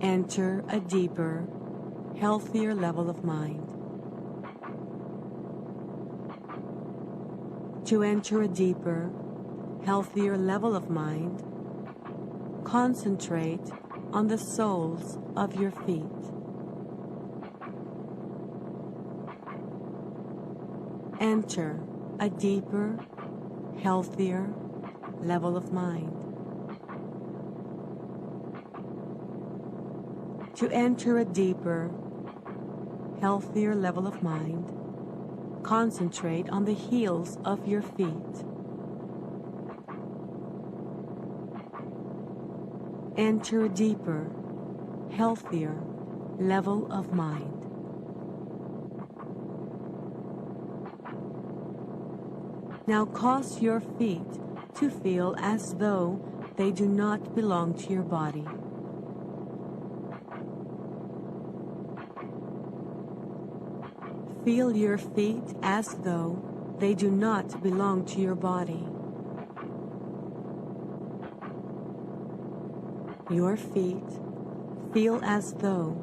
Enter a deeper, healthier level of mind. To enter a deeper, healthier level of mind, concentrate on the soles of your feet. Enter a deeper, healthier level of mind. To enter a deeper, healthier level of mind, concentrate on the heels of your feet. Enter a deeper, healthier level of mind. Now cause your feet to feel as though they do not belong to your body. Feel your feet as though they do not belong to your body. Your feet feel as though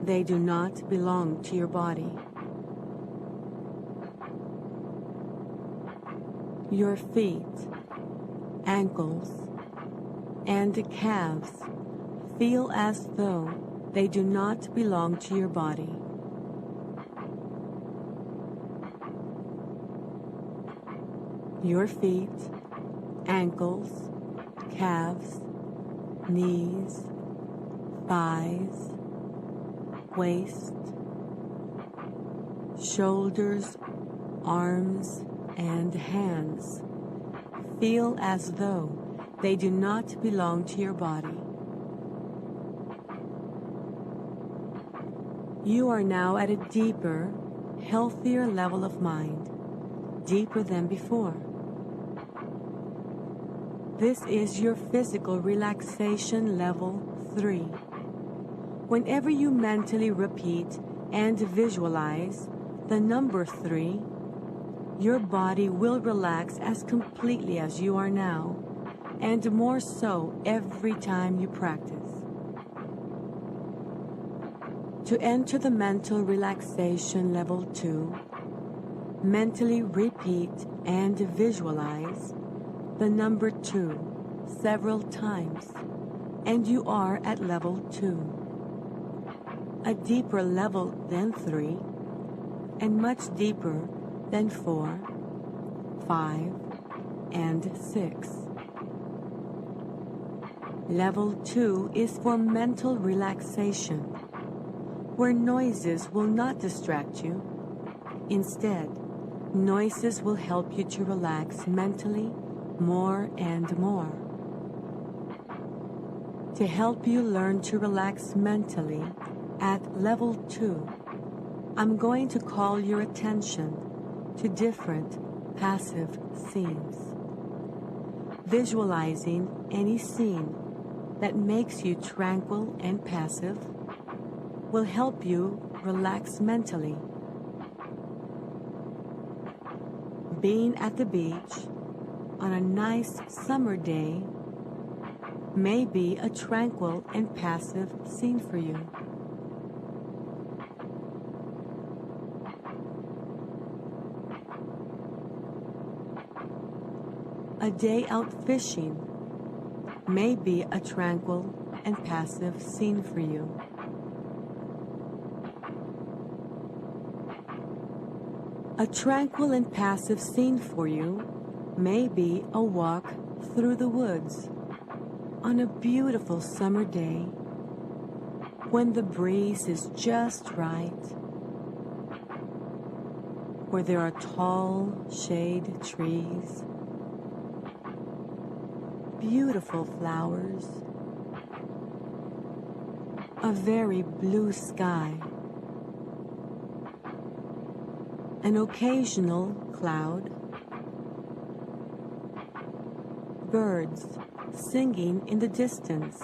they do not belong to your body. Your feet, ankles, and calves feel as though they do not belong to your body. Your feet, ankles, calves, knees, thighs, waist, shoulders, arms, and hands feel as though they do not belong to your body. You are now at a deeper, healthier level of mind, deeper than before. This is your physical relaxation level 3. Whenever you mentally repeat and visualize the number 3, your body will relax as completely as you are now, and more so every time you practice. To enter the mental relaxation level 2, mentally repeat and visualize the number 2 several times, and you are at level 2. A deeper level than 3, and much deeper than 4, 5, and 6. Level 2 is for mental relaxation, where noises will not distract you. Instead, noises will help you to relax mentally more and more. To help you learn to relax mentally at level 2, I'm going to call your attention to different passive scenes. Visualizing any scene that makes you tranquil and passive will help you relax mentally. Being at the beach on a nice summer day may be a tranquil and passive scene for you. A day out fishing may be a tranquil and passive scene for you. A tranquil and passive scene for you Maybe a walk through the woods on a beautiful summer day when the breeze is just right, where there are tall shade trees, beautiful flowers, a very blue sky, an occasional cloud, birds singing in the distance,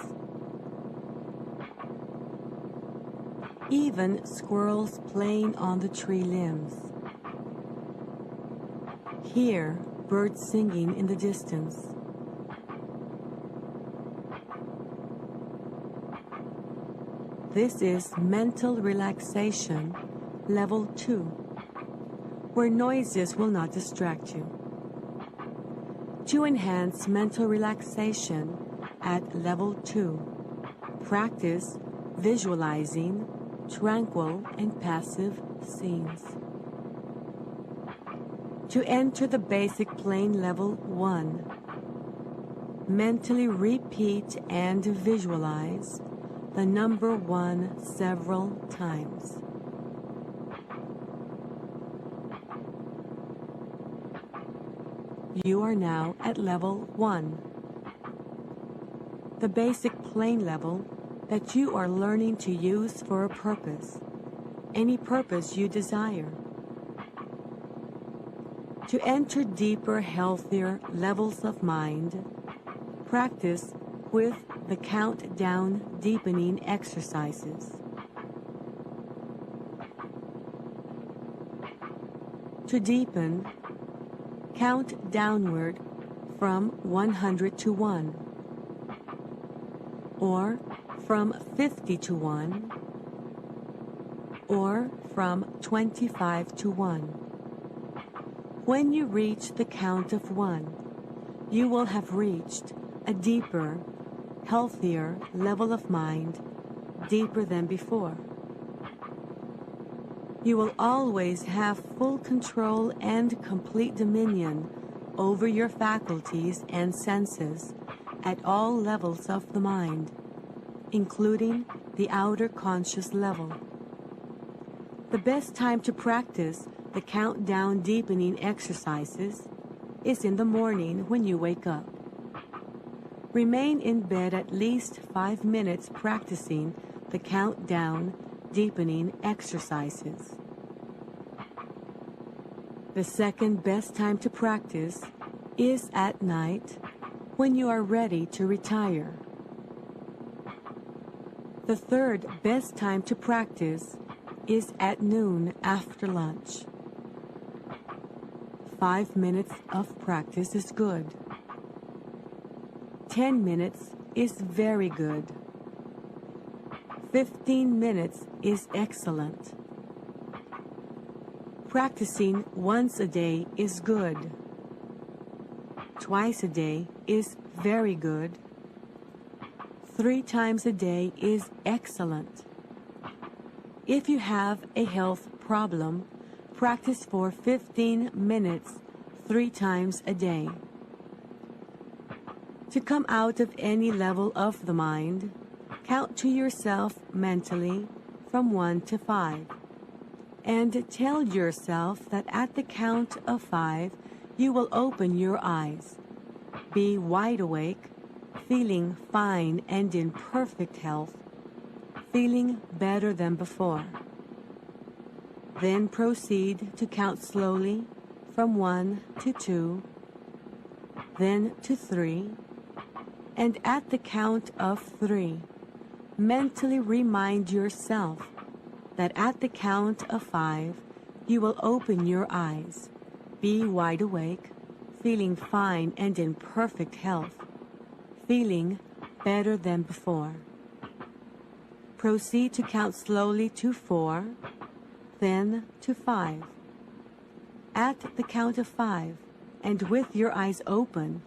even squirrels playing on the tree limbs. Hear birds singing in the distance. This is mental relaxation level 2, where noises will not distract you. To enhance mental relaxation at level 2, practice visualizing tranquil and passive scenes. To enter the basic plane level 1, mentally repeat and visualize the number 1 several times. You are now at level 1, the basic plane level that you are learning to use for a purpose, any purpose you desire. To enter deeper, healthier levels of mind, practice with the countdown deepening exercises. To deepen, count downward from 100 to 1, or from 50 to 1, or from 25 to 1. When you reach the count of 1, you will have reached a deeper, healthier level of mind, deeper than before. You will always have full control and complete dominion over your faculties and senses at all levels of the mind, including the outer conscious level. The best time to practice the countdown deepening exercises is in the morning when you wake up. Remain in bed at least 5 minutes practicing the countdown deepening exercises. The second best time to practice is at night when you are ready to retire. The third best time to practice is at noon after lunch. 5 minutes of practice is good. 10 minutes is very good. 15 minutes is excellent. Practicing once a day is good. Twice a day is very good. 3 times a day is excellent. If you have a health problem, practice for 15 minutes 3 times a day. To come out of any level of the mind, count to yourself mentally from 1 to 5, and tell yourself that at the count of 5, you will open your eyes, be wide awake, feeling fine and in perfect health, feeling better than before. Then proceed to count slowly from 1 to 2, then to 3, and at the count of 3, mentally remind yourself that at the count of 5, you will open your eyes, be wide awake, feeling fine and in perfect health, feeling better than before. Proceed to count slowly to 4, then to 5. At the count of 5, and with your eyes open,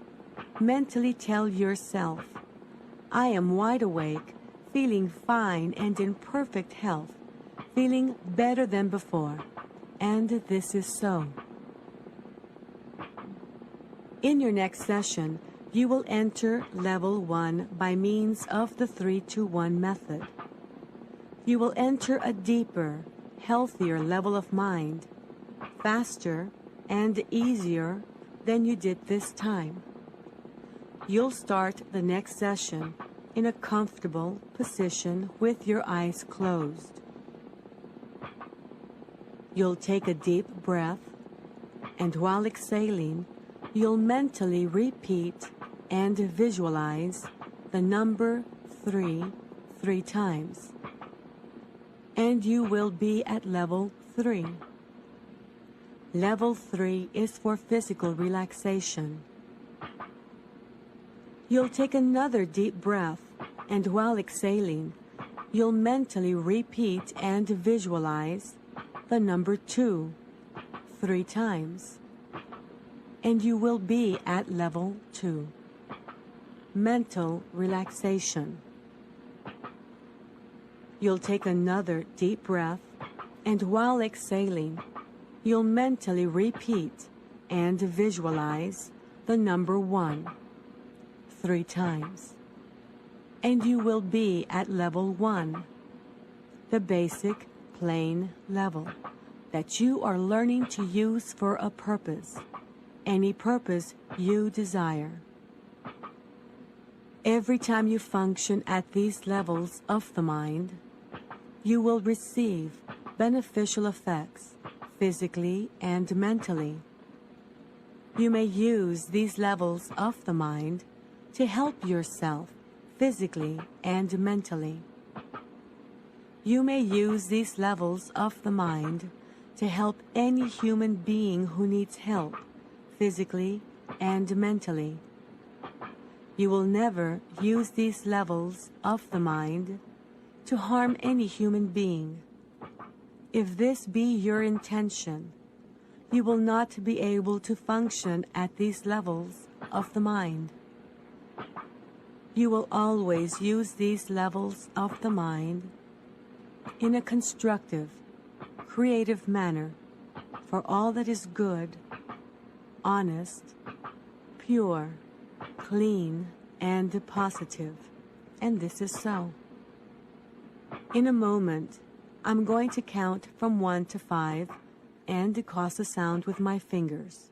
mentally tell yourself, I am wide awake, feeling fine and in perfect health, feeling better than before, and this is so. In your next session, you will enter level 1 by means of the 3-2-1 method. You will enter a deeper, healthier level of mind, faster and easier than you did this time. You'll start the next session in a comfortable position with your eyes closed. You'll take a deep breath, and while exhaling, you'll mentally repeat and visualize the number 3 times. And you will be at level 3. Level 3 is for physical relaxation. You'll take another deep breath, and while exhaling, you'll mentally repeat and visualize the number 2 3 times. And you will be at level 2. Mental relaxation. You'll take another deep breath, and while exhaling, you'll mentally repeat and visualize the number 1 3 times. And you will be at level 1, the basic, plain level that you are learning to use for a purpose, any purpose you desire. Every time you function at these levels of the mind, you will receive beneficial effects physically and mentally. You may use these levels of the mind to help yourself physically and mentally. You may use these levels of the mind to help any human being who needs help physically and mentally. You will never use these levels of the mind to harm any human being. If this be your intention, you will not be able to function at these levels of the mind. You will always use these levels of the mind in a constructive, creative manner for all that is good, honest, pure, clean, and positive. And this is so. In a moment, I'm going to count from 1 to 5 and cause a sound with my fingers.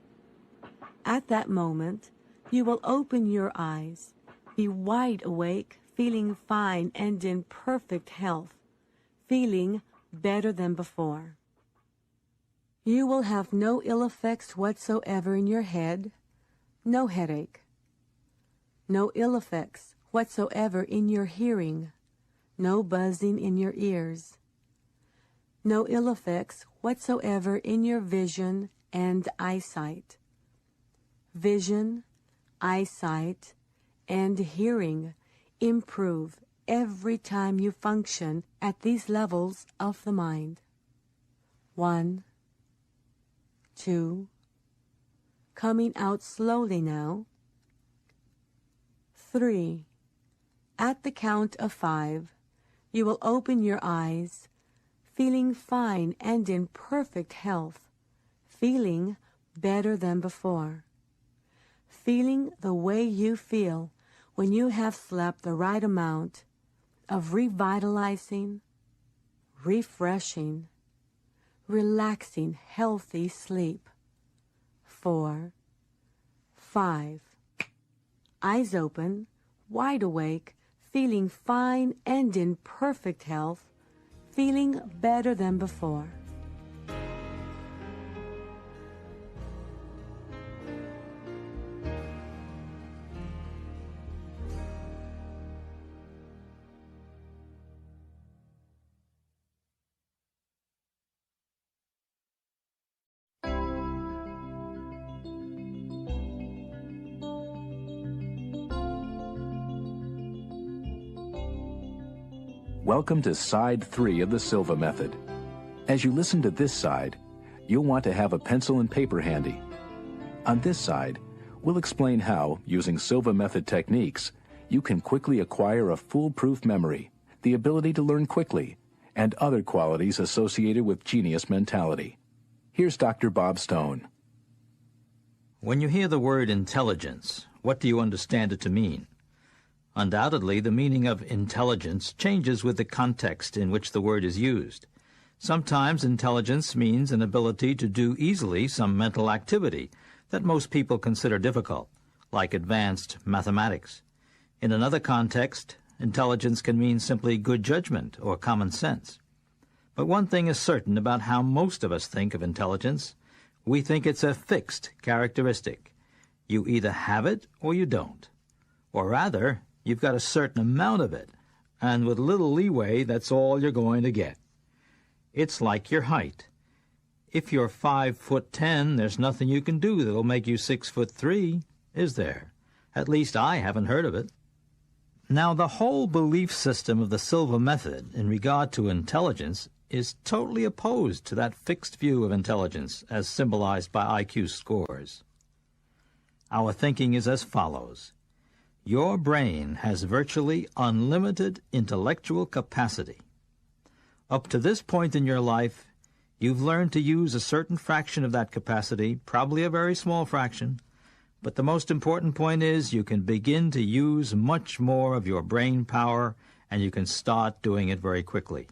At that moment, you will open your eyes, be wide awake, feeling fine and in perfect health, feeling better than before. You will have no ill effects whatsoever in your head, no headache, no ill effects whatsoever in your hearing, no buzzing in your ears, no ill effects whatsoever in your vision and eyesight. Vision, eyesight, and hearing improve every time you function at these levels of the mind. 1, 2, coming out slowly now. 3. At the count of 5, you will open your eyes, feeling fine and in perfect health, feeling better than before, feeling the way you feel when you have slept the right amount of revitalizing, refreshing, relaxing, healthy sleep. 4, 5. Eyes open, wide awake, feeling fine and in perfect health, feeling better than before. Welcome to Side 3 of the Silva Method. As you listen to this side, you'll want to have a pencil and paper handy. On this side, we'll explain how, using Silva Method techniques, you can quickly acquire a foolproof memory, the ability to learn quickly, and other qualities associated with genius mentality. Here's Dr. Bob Stone. When you hear the word intelligence, what do you understand it to mean? Undoubtedly, the meaning of intelligence changes with the context in which the word is used. Sometimes intelligence means an ability to do easily some mental activity that most people consider difficult, like advanced mathematics. In another context, intelligence can mean simply good judgment or common sense. But one thing is certain about how most of us think of intelligence. We think it's a fixed characteristic. You either have it or you don't. Or rather, you've got a certain amount of it, and with little leeway, that's all you're going to get. It's like your height. If you're 5'10", there's nothing you can do that'll make you 6'3", is there? At least I haven't heard of it. Now, the whole belief system of the Silva Method in regard to intelligence is totally opposed to that fixed view of intelligence as symbolized by IQ scores. Our thinking is as follows. Your brain has virtually unlimited intellectual capacity. Up to this point in your life, you've learned to use a certain fraction of that capacity, probably a very small fraction, but the most important point is you can begin to use much more of your brain power, and you can start doing it very quickly.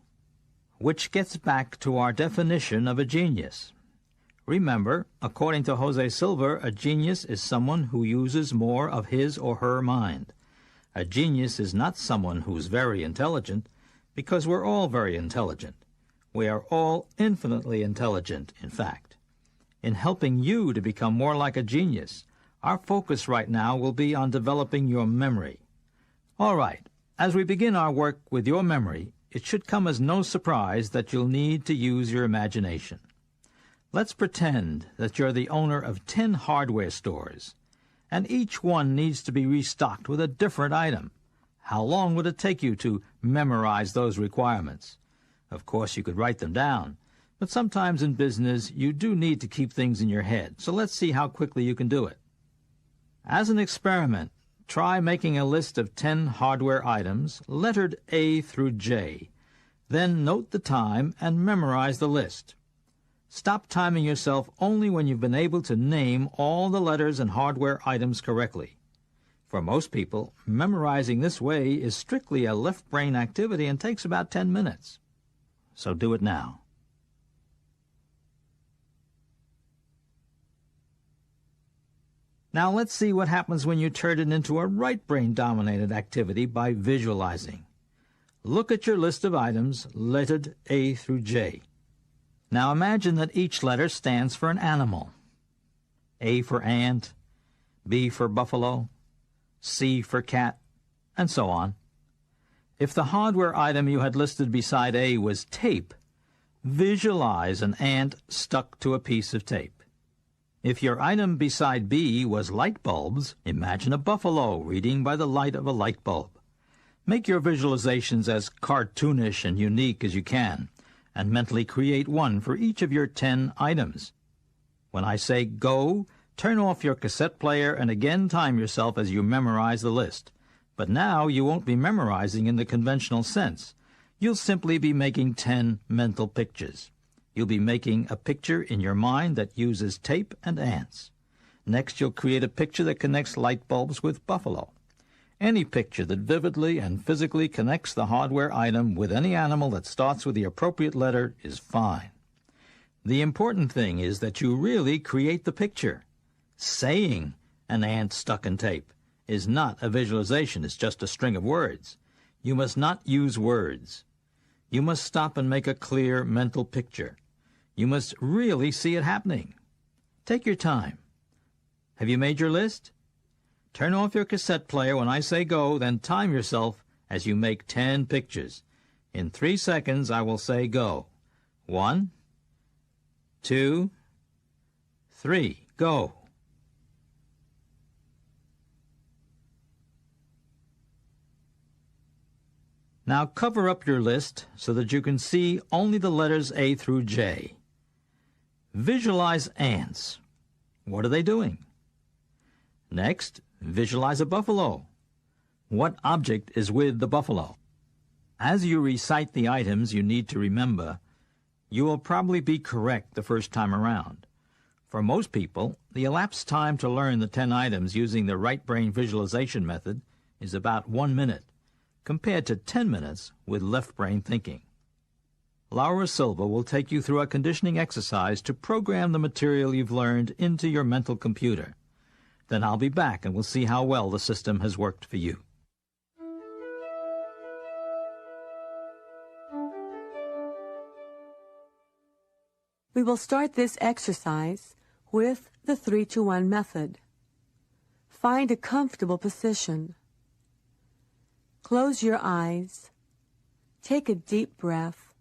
Which gets back to our definition of a genius. Remember, according to José Silva, a genius is someone who uses more of his or her mind. A genius is not someone who's very intelligent, because we're all very intelligent. We are all infinitely intelligent, in fact. In helping you to become more like a genius, our focus right now will be on developing your memory. All right, as we begin our work with your memory, it should come as no surprise that you'll need to use your imagination. Let's pretend that you're the owner of 10 hardware stores, and each one needs to be restocked with a different item. How long would it take you to memorize those requirements? Of course, you could write them down, but sometimes in business you do need to keep things in your head, so let's see how quickly you can do it. As an experiment, try making a list of 10 hardware items, lettered A through J. Then note the time and memorize the list. Stop timing yourself only when you've been able to name all the letters and hardware items correctly. For most people, memorizing this way is strictly a left brain activity and takes about 10 minutes. So do it now. Now let's see what happens when you turn it into a right brain-dominated activity by visualizing. Look at your list of items lettered A through J. Now imagine that each letter stands for an animal. A for ant, B for buffalo, C for cat, and so on. If the hardware item you had listed beside A was tape, visualize an ant stuck to a piece of tape. If your item beside B was light bulbs, imagine a buffalo reading by the light of a light bulb. Make your visualizations as cartoonish and unique as you can, and mentally create one for each of your 10 items. When I say go, turn off your cassette player and again time yourself as you memorize the list. But now you won't be memorizing in the conventional sense. You'll simply be making 10 mental pictures. You'll be making a picture in your mind that uses tape and ants. Next, you'll create a picture that connects light bulbs with buffalo. Any picture that vividly and physically connects the hardware item with any animal that starts with the appropriate letter is fine. The important thing is that you really create the picture. Saying an ant stuck in tape is not a visualization, it's just a string of words. You must not use words. You must stop and make a clear mental picture. You must really see it happening. Take your time. Have you made your list? Turn off your cassette player when I say go, then time yourself as you make 10 pictures. In 3 seconds, I will say go. 1, 2, 3, go. Now cover up your list so that you can see only the letters A through J. Visualize ants. What are they doing? Next, visualize a buffalo. What object is with the buffalo? As you recite the items you need to remember, you will probably be correct the first time around. For most people, the elapsed time to learn the 10 items using the right brain visualization method is about 1 minute, compared to 10 minutes with left brain thinking. Laura Silva will take you through a conditioning exercise to program the material you've learned into your mental computer. Then I'll be back and we'll see how well the system has worked for you. We will start this exercise with the 3-to-1 method. Find a comfortable position. Close your eyes. Take a deep breath,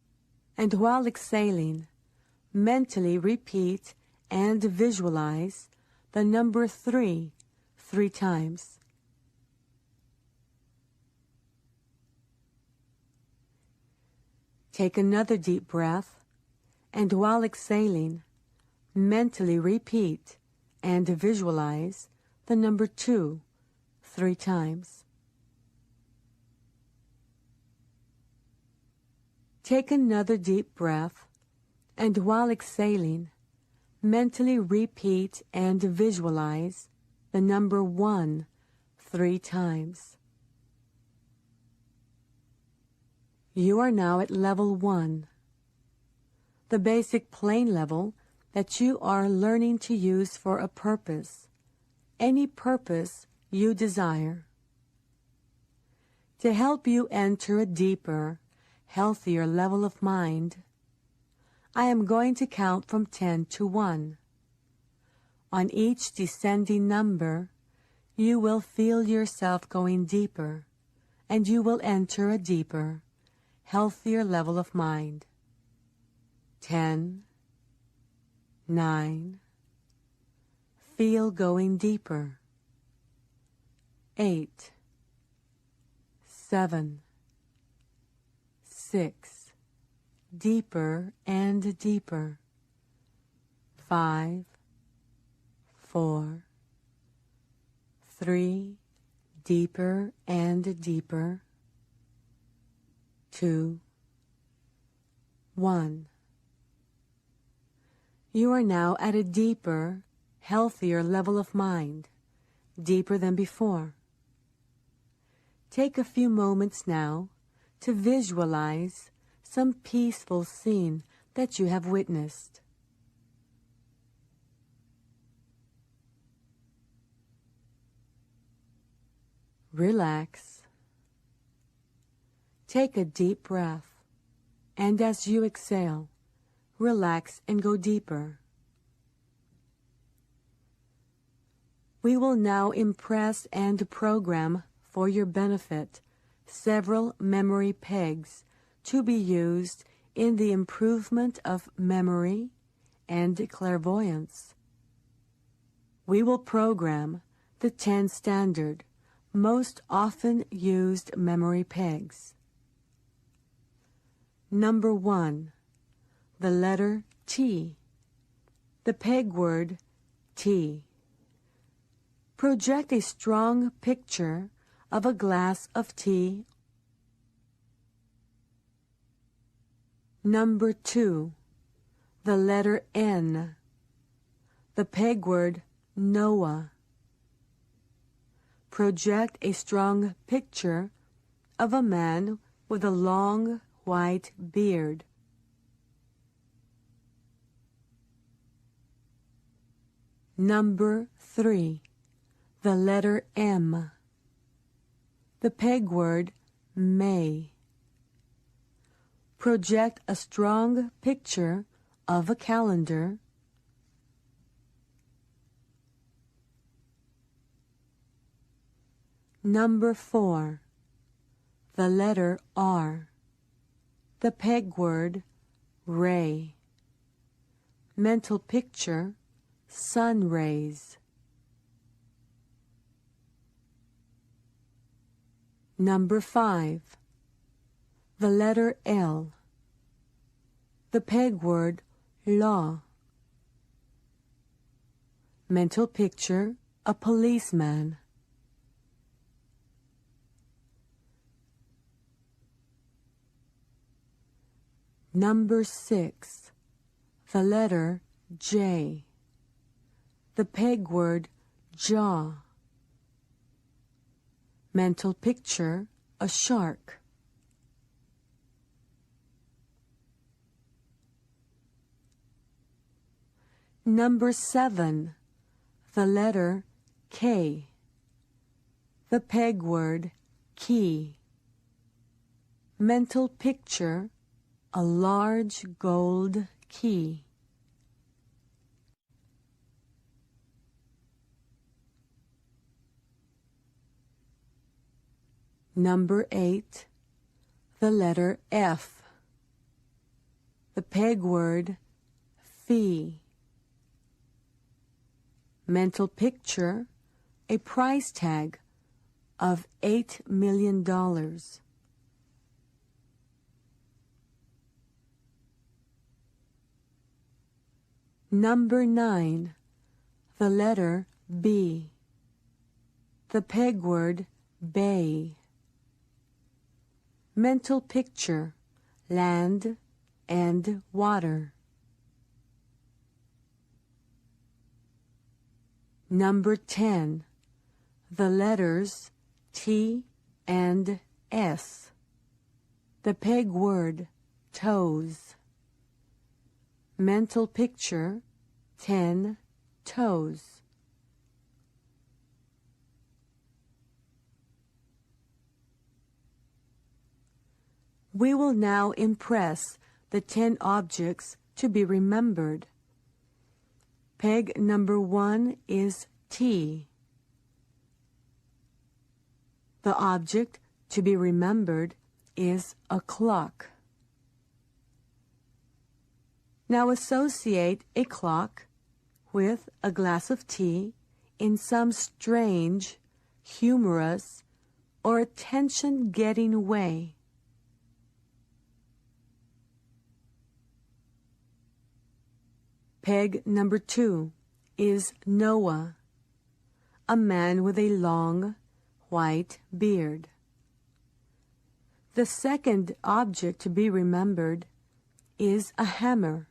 and while exhaling, mentally repeat and visualize the number 3 times. Take another deep breath, and while exhaling, mentally repeat and visualize the number 2 3 times. Take another deep breath, and while exhaling, mentally repeat and visualize the number 1 3 times. You are now at level 1, the basic plane level that you are learning to use for a purpose, any purpose you desire. To help you enter a deeper, healthier level of mind, I am going to count from 10 to 1. On each descending number, you will feel yourself going deeper, and you will enter a deeper, healthier level of mind. 10, 9, feel going deeper. 8, 7, 6, deeper and deeper. 5, 4, 3, deeper and deeper. 2, 1. You are now at a deeper, healthier level of mind, deeper than before. Take a few moments now to visualize some peaceful scene that you have witnessed. Relax. Take a deep breath, and as you exhale, relax and go deeper. We will now impress and program for your benefit several memory pegs to be used in the improvement of memory and clairvoyance. We will program the 10 standard, most often used memory pegs. Number 1, the letter T, the peg word T. Project a strong picture of a glass of tea. Number 2, the letter N, the peg word Noah. Project a strong picture of a man with a long white beard. Number 3, the letter M, the peg word May. Project a strong picture of a calendar. Number 4, the letter R, the peg word ray. Mental picture, sun rays. Number 5, the letter L, the peg word law. Mental picture, a policeman. Number 6, the letter J, the peg word jaw. Mental picture, a shark. Number 7, the letter K. The peg word key. Mental picture, a large gold key. Number 8, the letter F. The peg word fee. Mental picture, a price tag of $8 million. Number 9, the letter B. The peg word bay. Mental picture, land and water. Number 10, the letters T and S. The peg word toes. Mental picture, 10 toes. We will now impress the 10 objects to be remembered. Peg number 1 is T. The object to be remembered is a clock. Now associate a clock with a glass of tea in some strange, humorous, or attention-getting way. Peg number 2 is Noah, a man with a long, white beard. The second object to be remembered is a hammer.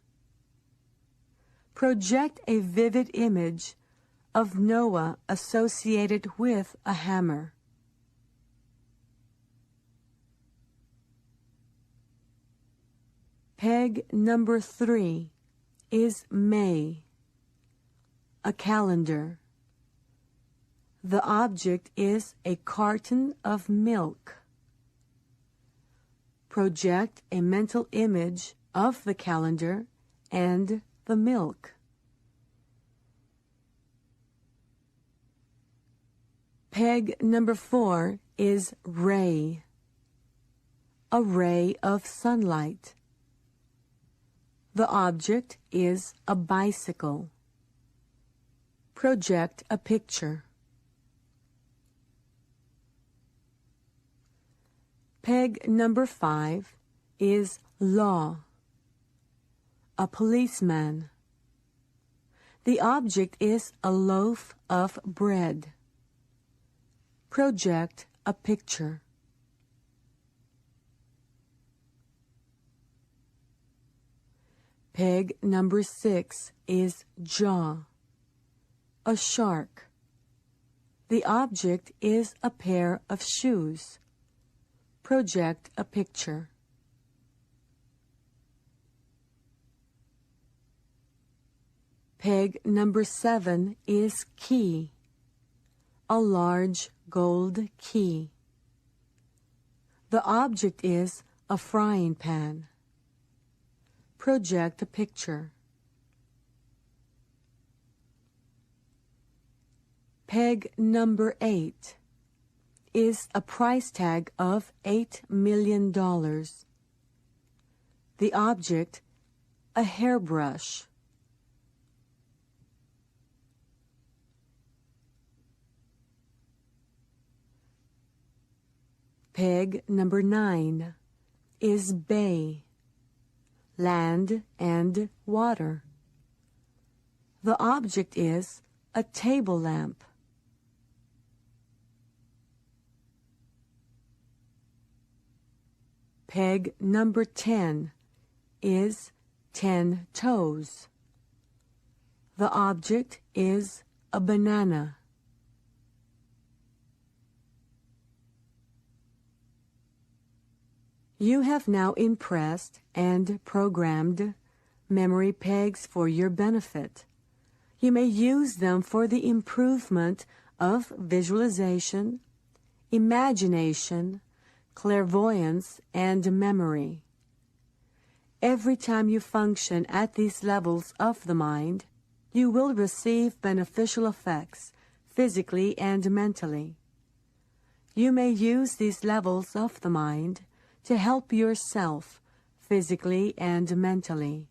Project a vivid image of Noah associated with a hammer. Peg number 3 is May, a calendar. The object is a carton of milk. Project a mental image of the calendar and the milk. Peg number 4 is ray, a ray of sunlight. The object is a bicycle. Project a picture. Peg number 5 is law, a policeman. The object is a loaf of bread. Project a picture. Peg number 6 is jaw, a shark. The object is a pair of shoes. Project a picture. Peg number 7 is key, a large gold key. The object is a frying pan. Project a picture. Peg number 8 is a price tag of $8 million. The object, a hairbrush. Peg number 9 is bay, land and water. The object is a table lamp. Peg number 10 is 10 toes. The object is a banana. You have now impressed and programmed memory pegs for your benefit. You may use them for the improvement of visualization, imagination, clairvoyance, and memory. Every time you function at these levels of the mind, you will receive beneficial effects, physically and mentally. You may use these levels of the mind to help yourself, physically and mentally.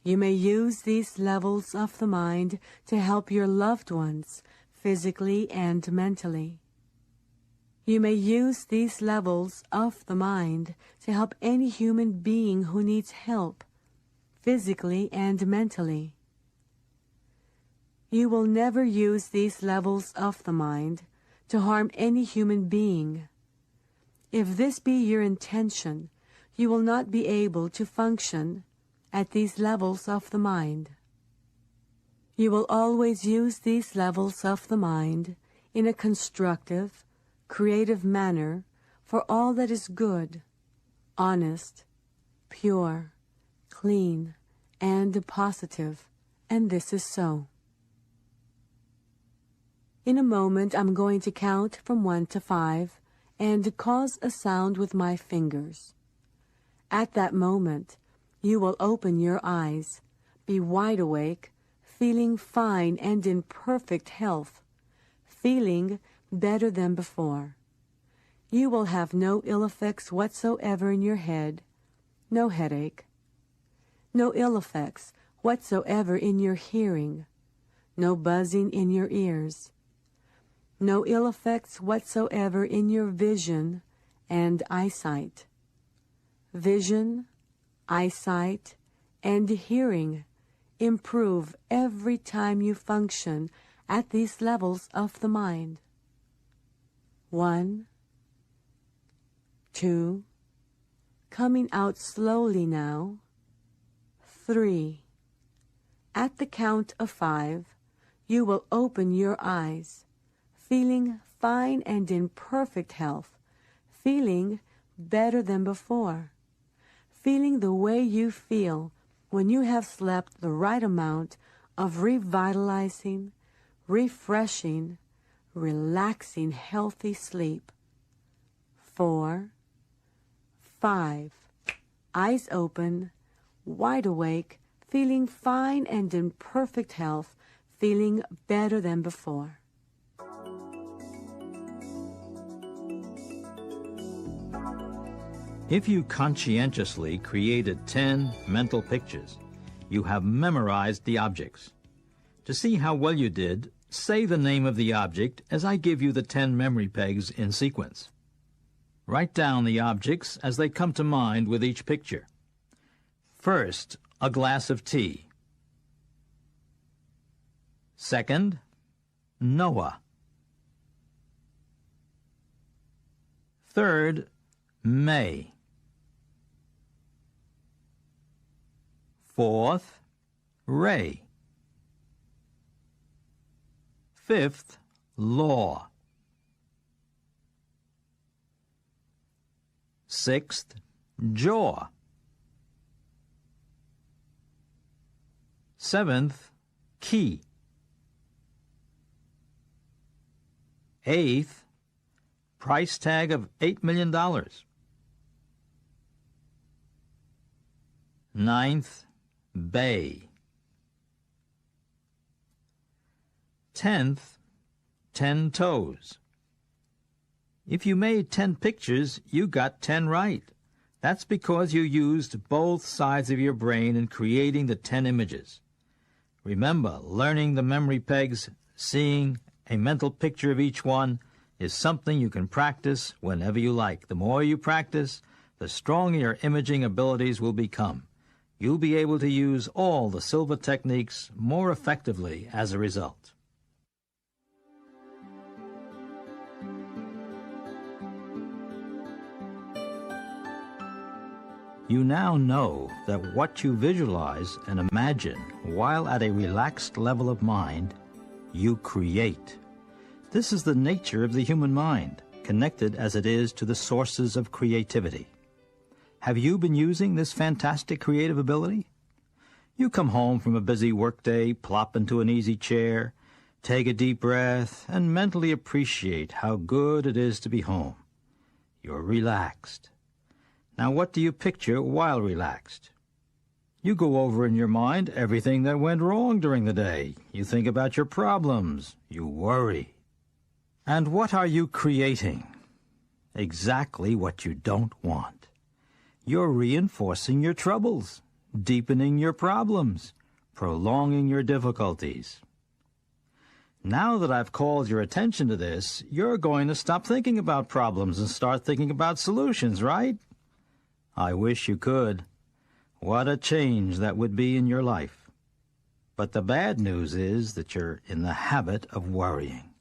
You may use these levels of the mind to help your loved ones, physically and mentally. You may use these levels of the mind to help any human being who needs help, physically and mentally. You will never use these levels of the mind to harm any human being. If this be your intention, you will not be able to function at these levels of the mind. You will always use these levels of the mind in a constructive, creative manner for all that is good, honest, pure, clean, and positive, and this is so. In a moment, I'm going to count from 1 to 5 and cause a sound with my fingers. At that moment, you will open your eyes, be wide awake, feeling fine and in perfect health, feeling better than before. You will have no ill effects whatsoever in your head, no headache, no ill effects whatsoever in your hearing, no buzzing in your ears, no ill effects whatsoever in your vision and eyesight. Vision, eyesight, and hearing improve every time you function at these levels of the mind. 1, 2, coming out slowly now. 3. At the count of 5, you will open your eyes, feeling fine and in perfect health, feeling better than before, feeling the way you feel when you have slept the right amount of revitalizing, refreshing, relaxing, healthy sleep. 4, 5, eyes open, wide awake, feeling fine and in perfect health, feeling better than before. If you conscientiously created 10 mental pictures, you have memorized the objects. To see how well you did, say the name of the object as I give you the 10 memory pegs in sequence. Write down the objects as they come to mind with each picture. First, a glass of tea. Second, Noah. Third, May. Fourth, Ray. Fifth, Law. Sixth, Jaw. Seventh, Key. Eighth, price tag of $8 million. Ninth, Bay. 10th, 10 toes. If you made 10 pictures, you got 10 right. That's because you used both sides of your brain in creating the 10 images. Remember, learning the memory pegs, seeing a mental picture of each one, is something you can practice whenever you like. The more you practice, the stronger your imaging abilities will become. You'll be able to use all the Silva techniques more effectively as a result. You now know that what you visualize and imagine while at a relaxed level of mind, you create. This is the nature of the human mind, connected as it is to the sources of creativity. Have you been using this fantastic creative ability? You come home from a busy workday, plop into an easy chair, take a deep breath, and mentally appreciate how good it is to be home. You're relaxed. Now, what do you picture while relaxed? You go over in your mind everything that went wrong during the day. You think about your problems. You worry. And what are you creating? Exactly what you don't want. You're reinforcing your troubles, deepening your problems, prolonging your difficulties. Now that I've called your attention to this, you're going to stop thinking about problems and start thinking about solutions, right? I wish you could. What a change that would be in your life. But the bad news is that you're in the habit of worrying.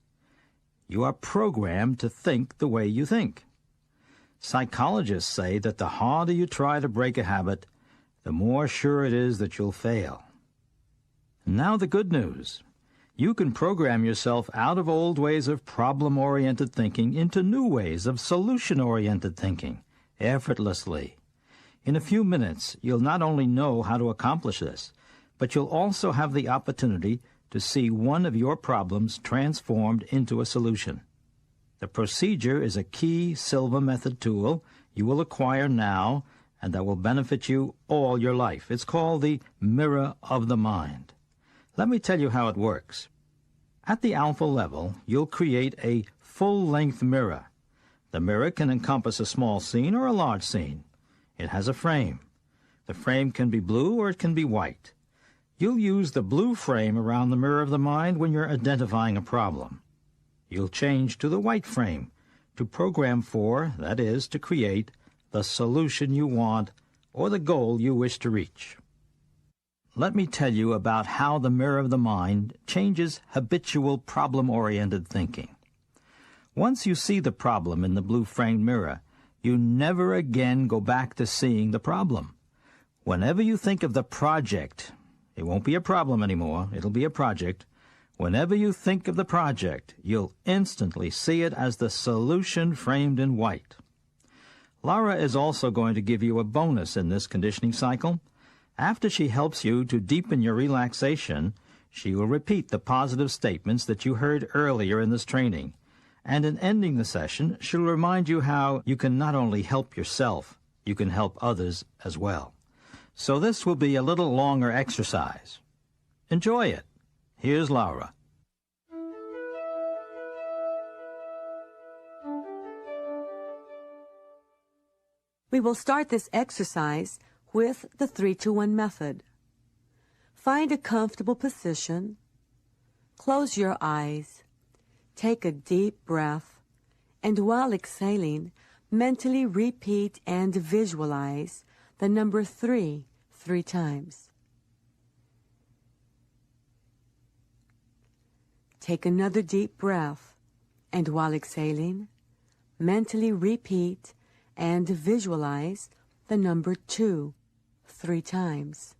You are programmed to think the way you think. Psychologists say that the harder you try to break a habit, the more sure it is that you'll fail. Now the good news. You can program yourself out of old ways of problem-oriented thinking into new ways of solution-oriented thinking, effortlessly. In a few minutes, you'll not only know how to accomplish this, but you'll also have the opportunity to see one of your problems transformed into a solution. The procedure is a key Silva Method tool you will acquire now and that will benefit you all your life. It's called the Mirror of the Mind. Let me tell you how it works. At the alpha level, you'll create a full-length mirror. The mirror can encompass a small scene or a large scene. It has a frame. The frame can be blue or it can be white. You'll use the blue frame around the mirror of the mind when you're identifying a problem. You'll change to the white frame to program for, that is, to create, the solution you want or the goal you wish to reach. Let me tell you about how the mirror of the mind changes habitual problem-oriented thinking. Once you see the problem in the blue-framed mirror, you never again go back to seeing the problem. Whenever you think of the project, it won't be a problem anymore, it'll be a project. Whenever you think of the project, you'll instantly see it as the solution framed in white. Laura is also going to give you a bonus in this conditioning cycle. After she helps you to deepen your relaxation, she will repeat the positive statements that you heard earlier in this training. And in ending the session, she'll remind you how you can not only help yourself, you can help others as well. So this will be a little longer exercise. Enjoy it. Here's Laura. We will start this exercise with the 3-2-1 method. Find a comfortable position. Close your eyes. Take a deep breath, and while exhaling, mentally repeat and visualize the number 3 times. Take another deep breath, and while exhaling, mentally repeat and visualize the number 2 3 times.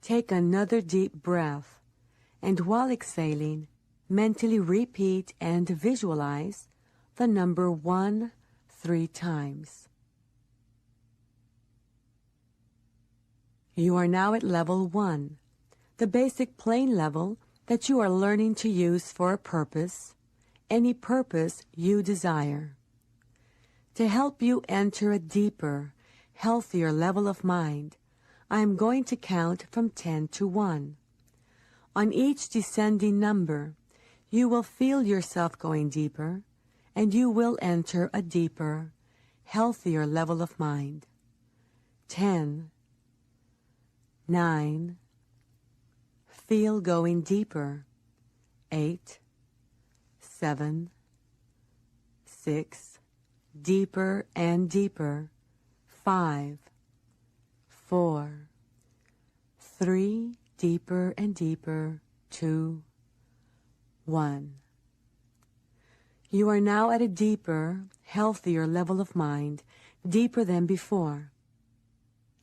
Take another deep breath, and while exhaling, mentally repeat and visualize the number 1 3 times. You are now at level 1, the basic plane level that you are learning to use for a purpose, any purpose you desire. To help you enter a deeper, healthier level of mind, I am going to count from 10 to 1. On each descending number, you will feel yourself going deeper, and you will enter a deeper, healthier level of mind. 10, 9, feel going deeper. 8, 7, 6, deeper and deeper. 5, 4, 3, deeper and deeper. 2, 1. You are now at a deeper, healthier level of mind, deeper than before.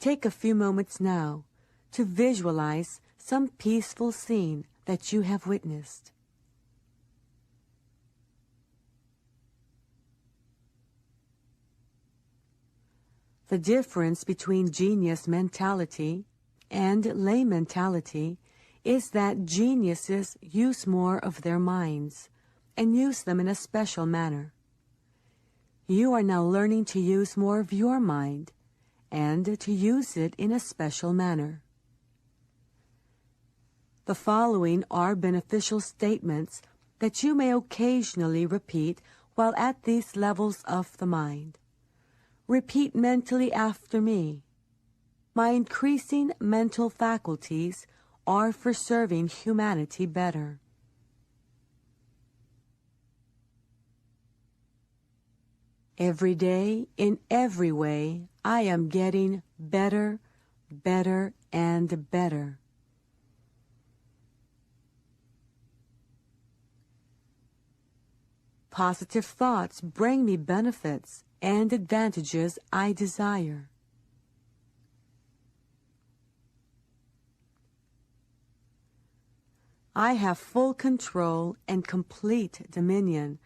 Take a few moments now to visualize some peaceful scene that you have witnessed. The difference between genius mentality and lay mentality is that geniuses use more of their minds and use them in a special manner. You are now learning to use more of your mind and to use it in a special manner. The following are beneficial statements that you may occasionally repeat while at these levels of the mind. Repeat mentally after me. My increasing mental faculties are for serving humanity better. Every day, in every way, I am getting better, better, and better. Positive thoughts bring me benefits and advantages I desire. I have full control and complete dominion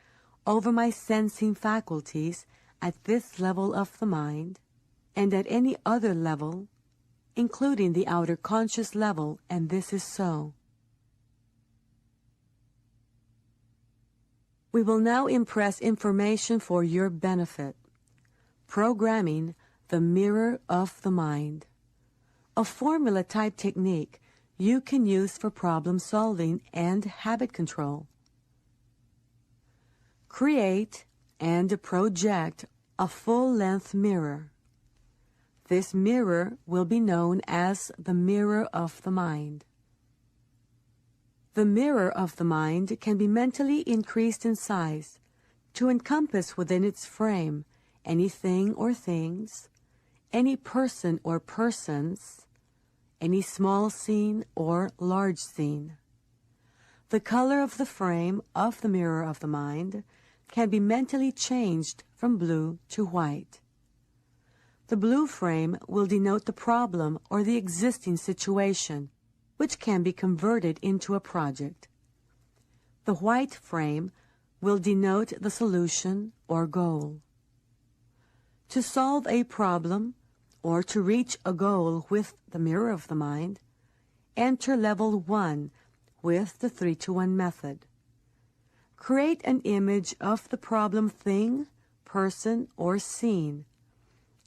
over my sensing faculties at this level of the mind and at any other level, including the outer conscious level, and this is so. We will now impress information for your benefit. Programming the mirror of the mind. A formula-type technique you can use for problem solving and habit control. Create and project a full-length mirror. This mirror will be known as the mirror of the mind. The mirror of the mind can be mentally increased in size to encompass within its frame anything or things, any person or persons, any small scene or large scene. The color of the frame of the mirror of the mind can be mentally changed from blue to white. The blue frame will denote the problem or the existing situation, which can be converted into a project. The white frame will denote the solution or goal. To solve a problem or to reach a goal with the mirror of the mind, enter level 1 with the 3-to-1 method. Create an image of the problem thing, person, or scene,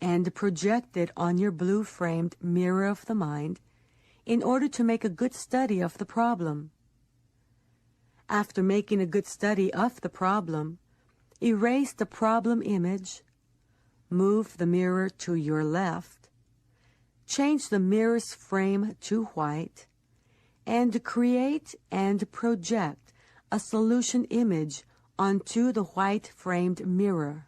and project it on your blue-framed mirror of the mind in order to make a good study of the problem. After making a good study of the problem, erase the problem image, move the mirror to your left, change the mirror's frame to white, and create and project a solution image onto the white-framed mirror.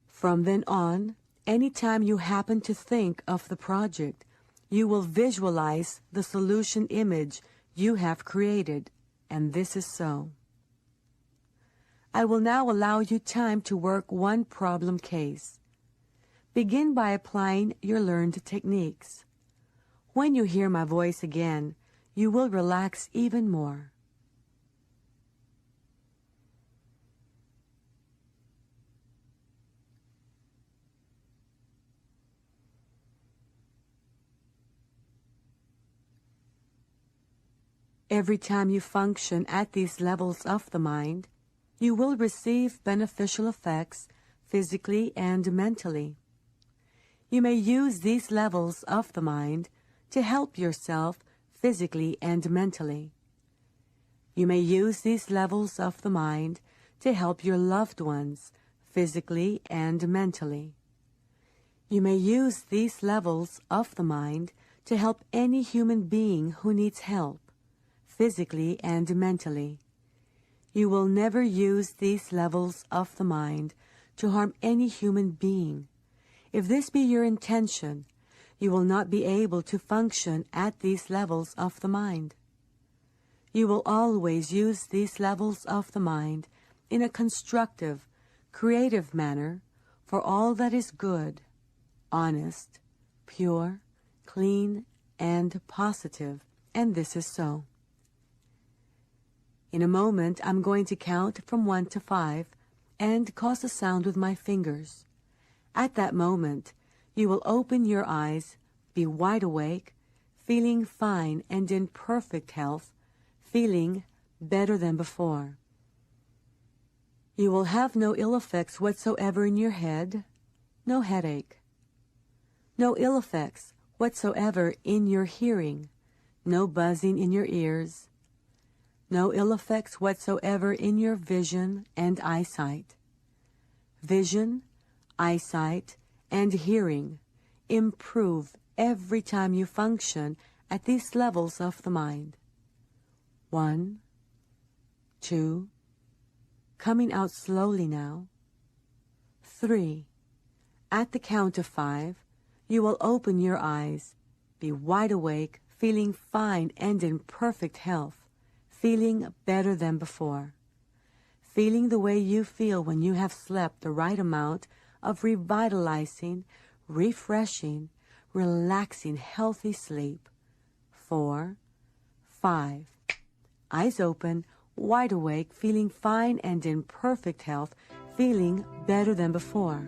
From then on, anytime you happen to think of the project, you will visualize the solution image you have created, and this is so. I will now allow you time to work one problem case. Begin by applying your learned techniques. When you hear my voice again, you will relax even more. Every time you function at these levels of the mind, you will receive beneficial effects physically and mentally. You may use these levels of the mind to help yourself physically and mentally. You may use these levels of the mind to help your loved ones physically and mentally. You may use these levels of the mind to help any human being who needs help physically and mentally. You will never use these levels of the mind to harm any human being. If this be your intention, you will not be able to function at these levels of the mind. You will always use these levels of the mind in a constructive, creative manner for all that is good, honest, pure, clean, and positive, and this is so. In a moment, I'm going to count from 1 to 5 and cause a sound with my fingers. At that moment, you will open your eyes, be wide awake, feeling fine and in perfect health, feeling better than before. You will have no ill effects whatsoever in your head, no headache. No ill effects whatsoever in your hearing, no buzzing in your ears. No ill effects whatsoever in your vision and eyesight. Vision, eyesight, and hearing improve every time you function at these levels of the mind. 1, 2, coming out slowly now. 3, at the count of 5, you will open your eyes, be wide awake, feeling fine and in perfect health, feeling better than before, feeling the way you feel when you have slept the right amount of revitalizing, refreshing, relaxing, healthy sleep. 4, 5, eyes open, wide awake, feeling fine and in perfect health, feeling better than before.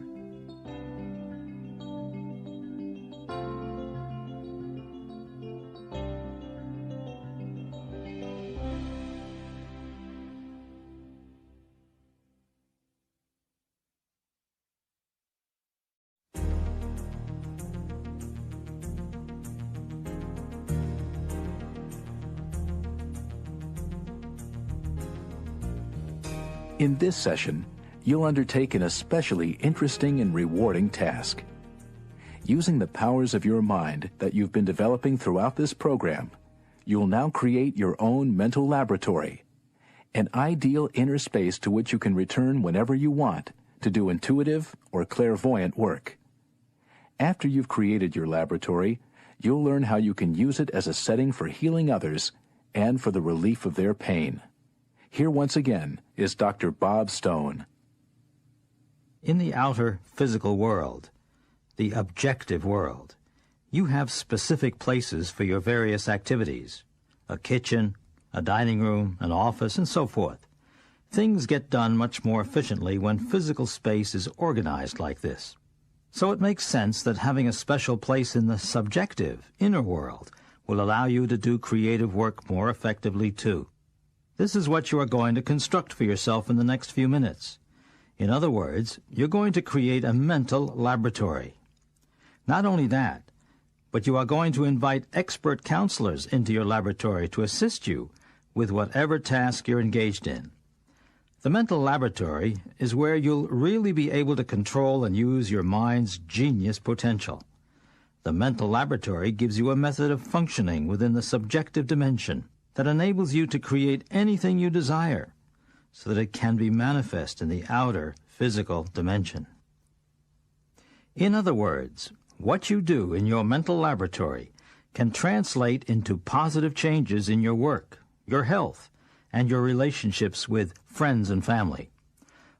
In this session, you'll undertake an especially interesting and rewarding task. Using the powers of your mind that you've been developing throughout this program, you'll now create your own mental laboratory, an ideal inner space to which you can return whenever you want to do intuitive or clairvoyant work. After you've created your laboratory, you'll learn how you can use it as a setting for healing others and for the relief of their pain. Here once again is Dr. Bob Stone. In the outer physical world, the objective world, you have specific places for your various activities, a kitchen, a dining room, an office, and so forth. Things get done much more efficiently when physical space is organized like this. So it makes sense that having a special place in the subjective, inner world will allow you to do creative work more effectively too. This is what you are going to construct for yourself in the next few minutes. In other words, you're going to create a mental laboratory. Not only that, but you are going to invite expert counselors into your laboratory to assist you with whatever task you're engaged in. The mental laboratory is where you'll really be able to control and use your mind's genius potential. The mental laboratory gives you a method of functioning within the subjective dimension that enables you to create anything you desire so that it can be manifest in the outer physical dimension. In other words, what you do in your mental laboratory can translate into positive changes in your work, your health, and your relationships with friends and family.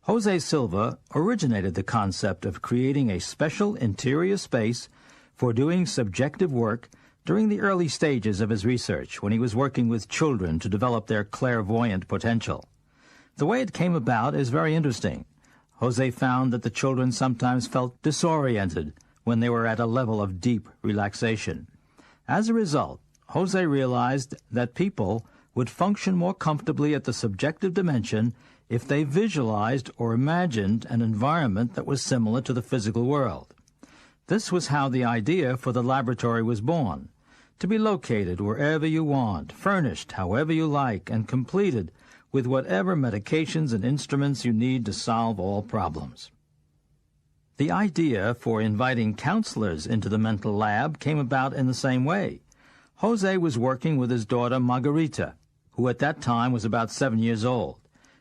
José Silva originated the concept of creating a special interior space for doing subjective work during the early stages of his research when he was working with children to develop their clairvoyant potential. The way it came about is very interesting. José found that the children sometimes felt disoriented when they were at a level of deep relaxation. As a result, José realized that people would function more comfortably at the subjective dimension if they visualized or imagined an environment that was similar to the physical world. This was how the idea for the laboratory was born, to be located wherever you want, furnished however you like, and completed with whatever medications and instruments you need to solve all problems. The idea for inviting counselors into the mental lab came about in the same way. José was working with his daughter Margarita, who at that time was about 7 years old.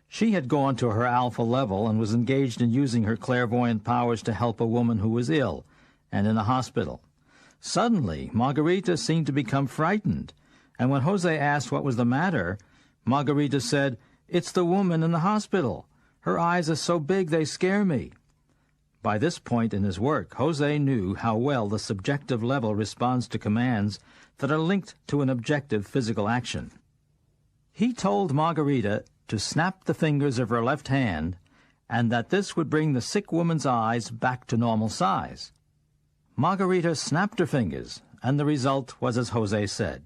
She had gone to her alpha level and was engaged in using her clairvoyant powers to help a woman who was ill and in a hospital. Suddenly, Margarita seemed to become frightened, and when José asked what was the matter, Margarita said, "It's the woman in the hospital. Her eyes are so big they scare me." By this point in his work, José knew how well the subjective level responds to commands that are linked to an objective physical action. He told Margarita to snap the fingers of her left hand, and that this would bring the sick woman's eyes back to normal size. Margarita snapped her fingers, and the result was as José said.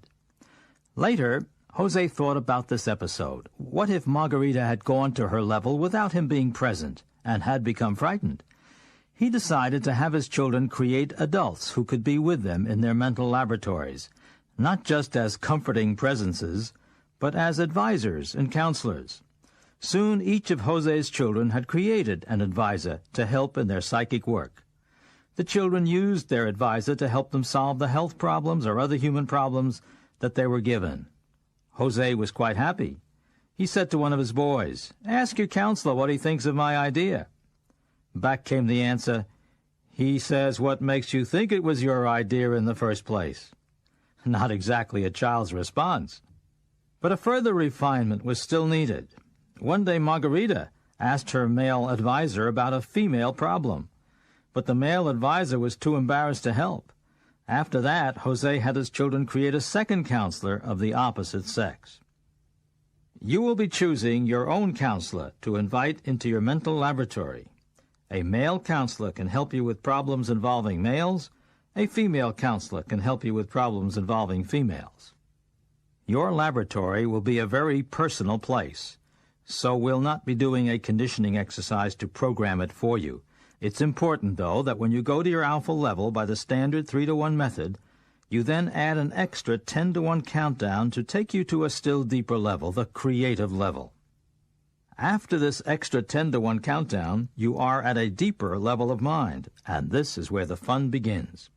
Later, José thought about this episode. What if Margarita had gone to her level without him being present and had become frightened? He decided to have his children create adults who could be with them in their mental laboratories, not just as comforting presences, but as advisors and counselors. Soon each of José's children had created an advisor to help in their psychic work. The children used their advisor to help them solve the health problems or other human problems that they were given. José was quite happy. He said to one of his boys, "Ask your counselor what he thinks of my idea." Back came the answer, "He says, what makes you think it was your idea in the first place?" Not exactly a child's response. But a further refinement was still needed. One day Margarita asked her male advisor about a female problem, but the male advisor was too embarrassed to help. After that, José had his children create a second counselor of the opposite sex. You will be choosing your own counselor to invite into your mental laboratory. A male counselor can help you with problems involving males. A female counselor can help you with problems involving females. Your laboratory will be a very personal place, so we'll not be doing a conditioning exercise to program it for you. It's important, though, that when you go to your alpha level by the standard 3-to-1 method, you then add an extra 10-to-1 countdown to take you to a still deeper level, the creative level. After this extra 10-to-1 countdown, you are at a deeper level of mind, and this is where the fun begins.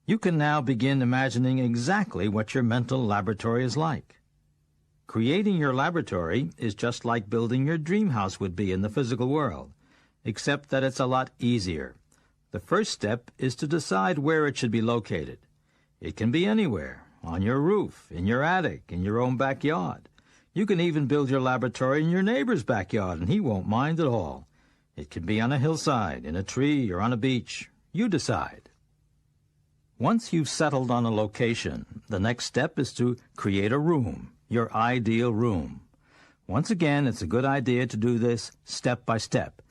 You can now begin imagining exactly what your mental laboratory is like. Creating your laboratory is just like building your dream house would be in the physical world, except that it's a lot easier. The first step is to decide where it should be located. It can be anywhere, on your roof, in your attic, in your own backyard. You can even build your laboratory in your neighbor's backyard, and he won't mind at all. It can be on a hillside, in a tree, or on a beach. You decide. Once you've settled on a location, the next step is to create a room, your ideal room. Once again, it's a good idea to do this step by step,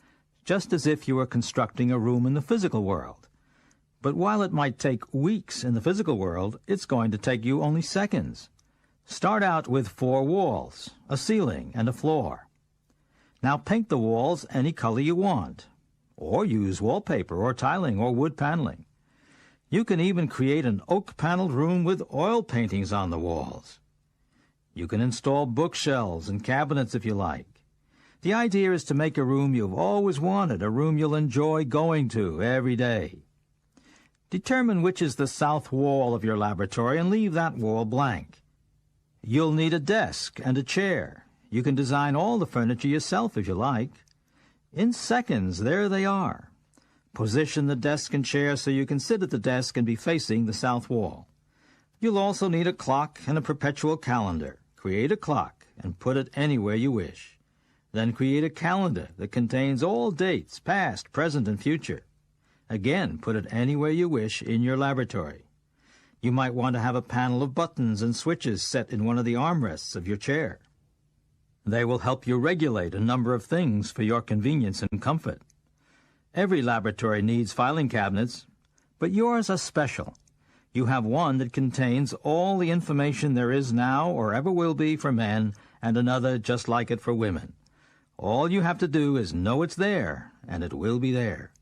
just as if you were constructing a room in the physical world. But while it might take weeks in the physical world, it's going to take you only seconds. Start out with 4 walls, a ceiling, and a floor. Now paint the walls any color you want, or use wallpaper or tiling or wood paneling. You can even create an oak-paneled room with oil paintings on the walls. You can install bookshelves and cabinets if you like. The idea is to make a room you've always wanted, a room you'll enjoy going to every day. Determine which is the south wall of your laboratory and leave that wall blank. You'll need a desk and a chair. You can design all the furniture yourself if you like. In seconds, there they are. Position the desk and chair so you can sit at the desk and be facing the south wall. You'll also need a clock and a perpetual calendar. Create a clock and put it anywhere you wish. Then create a calendar that contains all dates, past, present, and future. Again, put it anywhere you wish in your laboratory. You might want to have a panel of buttons and switches set in one of the armrests of your chair. They will help you regulate a number of things for your convenience and comfort. Every laboratory needs filing cabinets, but yours are special. You have one that contains all the information there is now or ever will be for men, and another just like it for women. All you have to do is know it's there, and it will be there.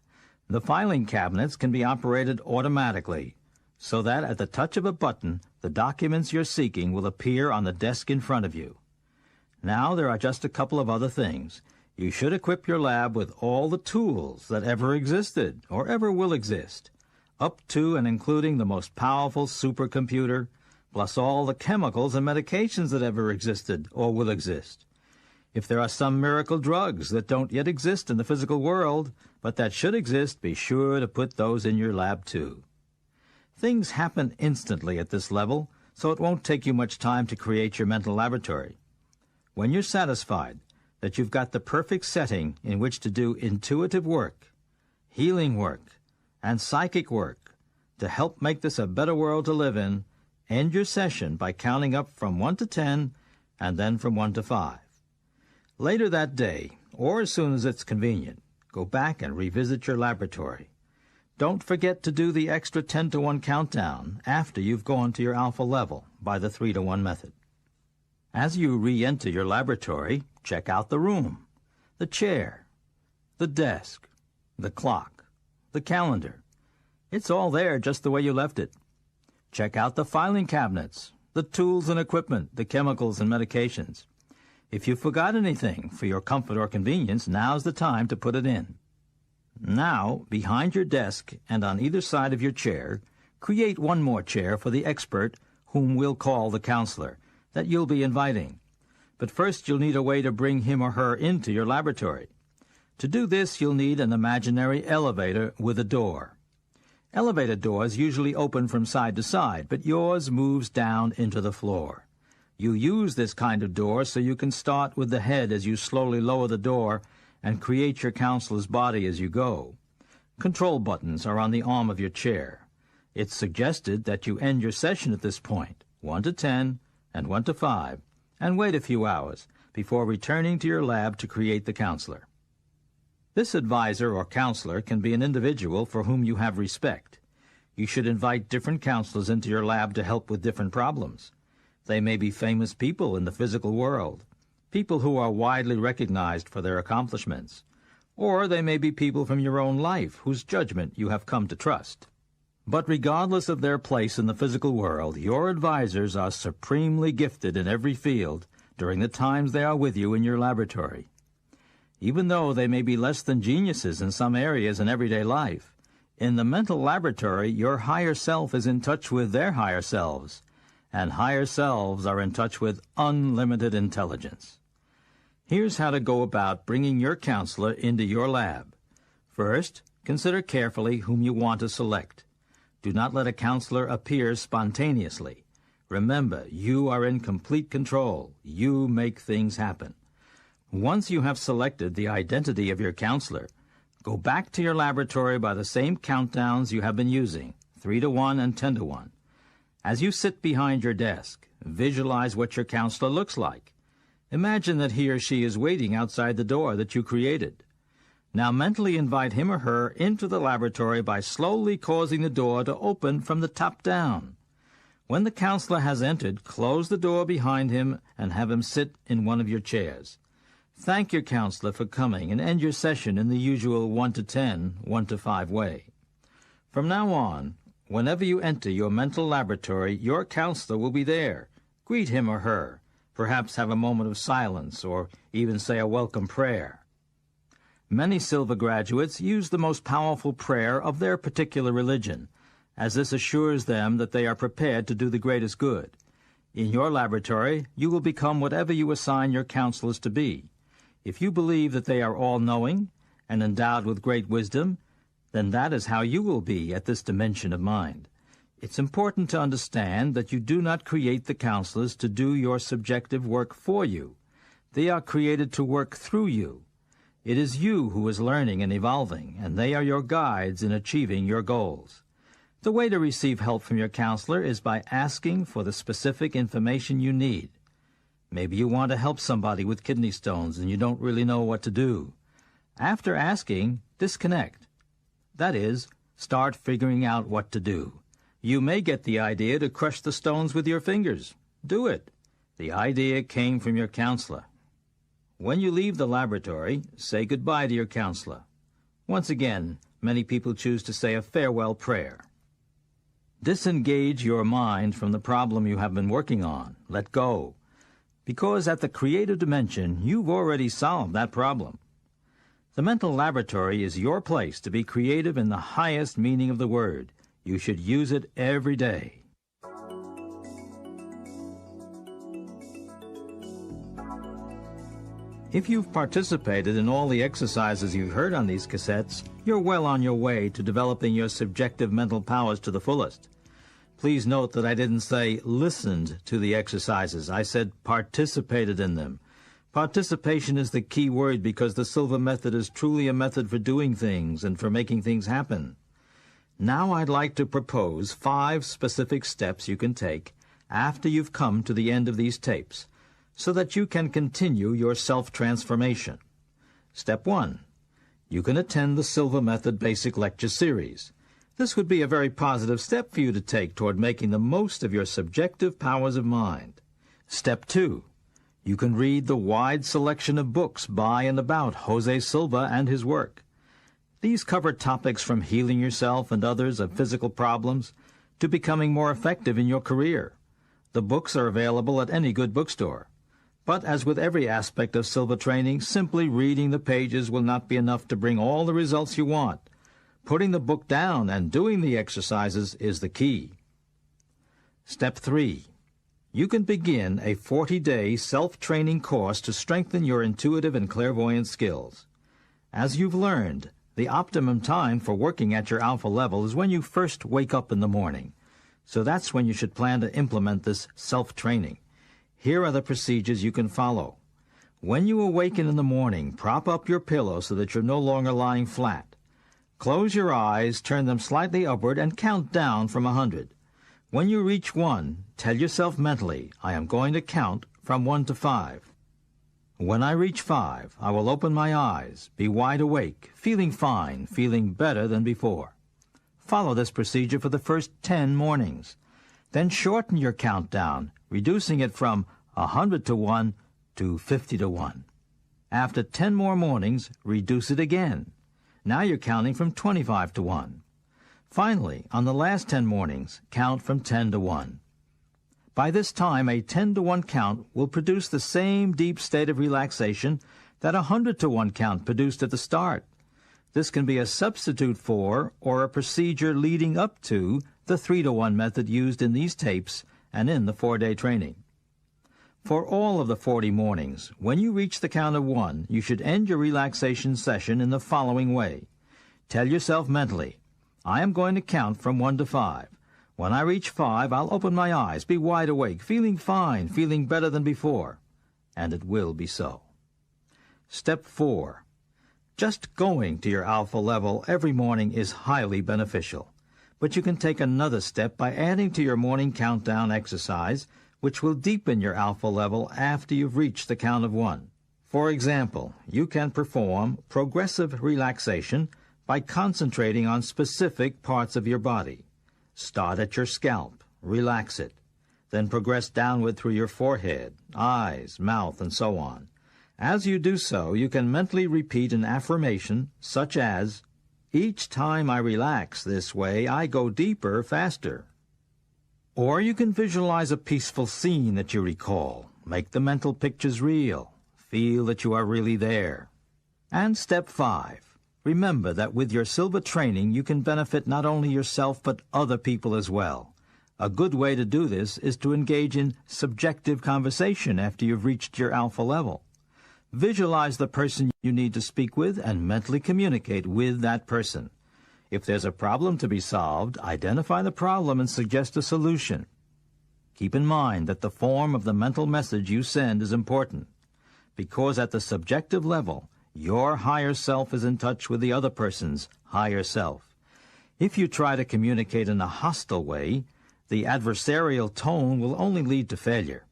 The filing cabinets can be operated automatically, so that at the touch of a button, the documents you're seeking will appear on the desk in front of you. Now there are just a couple of other things. You should equip your lab with all the tools that ever existed or ever will exist, up to and including the most powerful supercomputer, plus all the chemicals and medications that ever existed or will exist. If there are some miracle drugs that don't yet exist in the physical world, but that should exist, be sure to put those in your lab too. Things happen instantly at this level, so it won't take you much time to create your mental laboratory. When you're satisfied, that you've got the perfect setting in which to do intuitive work, healing work, and psychic work to help make this a better world to live in, end your session by counting up from 1 to 10 and then from 1 to 5. Later that day, or as soon as it's convenient, go back and revisit your laboratory. Don't forget to do the extra 10 to 1 countdown after you've gone to your alpha level by the 3 to 1 method. As you re-enter your laboratory, check out the room, the chair, the desk, the clock, the calendar. It's all there just the way you left it. Check out the filing cabinets, the tools and equipment, the chemicals and medications. If you forgot anything for your comfort or convenience, now's the time to put it in. Now, behind your desk and on either side of your chair, create one more chair for the expert whom we'll call the counselor that you'll be inviting. But first you'll need a way to bring him or her into your laboratory. To do this, you'll need an imaginary elevator with a door. Elevator doors usually open from side to side, but yours moves down into the floor. You use this kind of door so you can start with the head as you slowly lower the door and create your counselor's body as you go. Control buttons are on the arm of your chair. It's suggested that you end your session at this point, 1 to 10 and 1 to 5, and wait a few hours before returning to your lab to create the counselor. This advisor or counselor can be an individual for whom you have respect. You should invite different counselors into your lab to help with different problems. They may be famous people in the physical world, people who are widely recognized for their accomplishments, or they may be people from your own life whose judgment you have come to trust. But regardless of their place in the physical world, your advisors are supremely gifted in every field during the times they are with you in your laboratory. Even though they may be less than geniuses in some areas in everyday life, in the mental laboratory, your higher self is in touch with their higher selves, and higher selves are in touch with unlimited intelligence. Here's how to go about bringing your counselor into your lab. First, consider carefully whom you want to select. Do not let a counselor appear spontaneously. Remember, you are in complete control. You make things happen. Once you have selected the identity of your counselor, go back to your laboratory by the same countdowns you have been using, 3 to 1 and 10 to 1. As you sit behind your desk, visualize what your counselor looks like. Imagine that he or she is waiting outside the door that you created. Now mentally invite him or her into the laboratory by slowly causing the door to open from the top down. When the counselor has entered, close the door behind him and have him sit in one of your chairs. Thank your counselor for coming and end your session in the usual 1 to 10, 1 to 5 way. From now on, whenever you enter your mental laboratory, your counselor will be there. Greet him or her, perhaps have a moment of silence, or even say a welcome prayer. Many Silva graduates use the most powerful prayer of their particular religion, as this assures them that they are prepared to do the greatest good. In your laboratory, you will become whatever you assign your counselors to be. If you believe that they are all-knowing and endowed with great wisdom, then that is how you will be at this dimension of mind. It's important to understand that you do not create the counselors to do your subjective work for you. They are created to work through you. It is you who is learning and evolving, and they are your guides in achieving your goals. The way to receive help from your counselor is by asking for the specific information you need. Maybe you want to help somebody with kidney stones and you don't really know what to do. After asking, disconnect. That is, start figuring out what to do. You may get the idea to crush the stones with your fingers. Do it. The idea came from your counselor. When you leave the laboratory, say goodbye to your counselor. Once again, many people choose to say a farewell prayer. Disengage your mind from the problem you have been working on. Let go. Because at the creative dimension, you've already solved that problem. The mental laboratory is your place to be creative in the highest meaning of the word. You should use it every day. If you've participated in all the exercises you've heard on these cassettes, you're well on your way to developing your subjective mental powers to the fullest. Please note that I didn't say listened to the exercises. I said participated in them. Participation is the key word because the Silva Method is truly a method for doing things and for making things happen. Now I'd like to propose 5 specific steps you can take after you've come to the end of these tapes so that you can continue your self-transformation. Step 1. You can attend the Silva Method Basic Lecture Series. This would be a very positive step for you to take toward making the most of your subjective powers of mind. Step 2. You can read the wide selection of books by and about José Silva and his work. These cover topics from healing yourself and others of physical problems to becoming more effective in your career. The books are available at any good bookstore. But as with every aspect of Silva training, simply reading the pages will not be enough to bring all the results you want. Putting the book down and doing the exercises is the key. Step 3. You can begin a 40-day self-training course to strengthen your intuitive and clairvoyant skills. As you've learned, the optimum time for working at your alpha level is when you first wake up in the morning. So that's when you should plan to implement this self-training. Here are the procedures you can follow. When you awaken in the morning, prop up your pillow so that you're no longer lying flat. Close your eyes, turn them slightly upward, and count down from 100. When you reach 1, tell yourself mentally, I am going to count from 1 to 5. When I reach 5, I will open my eyes, be wide awake, feeling fine, feeling better than before. Follow this procedure for the first 10 mornings. Then shorten your countdown, reducing it from 100 to 1 to 50 to 1. After 10 more mornings, reduce it again. Now you're counting from 25 to 1. Finally, on the last 10 mornings, count from 10 to 1. By this time, a 10 to 1 count will produce the same deep state of relaxation that a 100 to 1 count produced at the start. This can be a substitute for or a procedure leading up to the 3 to 1 method used in these tapes and in the 4-day training. For all of the 40 mornings, when you reach the count of 1, you should end your relaxation session in the following way. Tell yourself mentally, I am going to count from 1 to 5. When I reach 5, I'll open my eyes, be wide awake, feeling fine, feeling better than before. And it will be so. Step 4. Just going to your alpha level every morning is highly beneficial. But you can take another step by adding to your morning countdown exercise, which will deepen your alpha level after you've reached the count of 1. For example, you can perform progressive relaxation by concentrating on specific parts of your body. Start at your scalp, relax it, then progress downward through your forehead, eyes, mouth, and so on. As you do so, you can mentally repeat an affirmation such as, each time I relax this way, I go deeper, faster. Or you can visualize a peaceful scene that you recall. Make the mental pictures real. Feel that you are really there. And step 5. Remember that with your Silva training, you can benefit not only yourself but other people as well. A good way to do this is to engage in subjective conversation after you've reached your alpha level. Visualize the person you need to speak with and mentally communicate with that person. If there's a problem to be solved, identify the problem and suggest a solution. Keep in mind that the form of the mental message you send is important, because at the subjective level, your higher self is in touch with the other person's higher self. If you try to communicate in a hostile way, the adversarial tone will only lead to failure.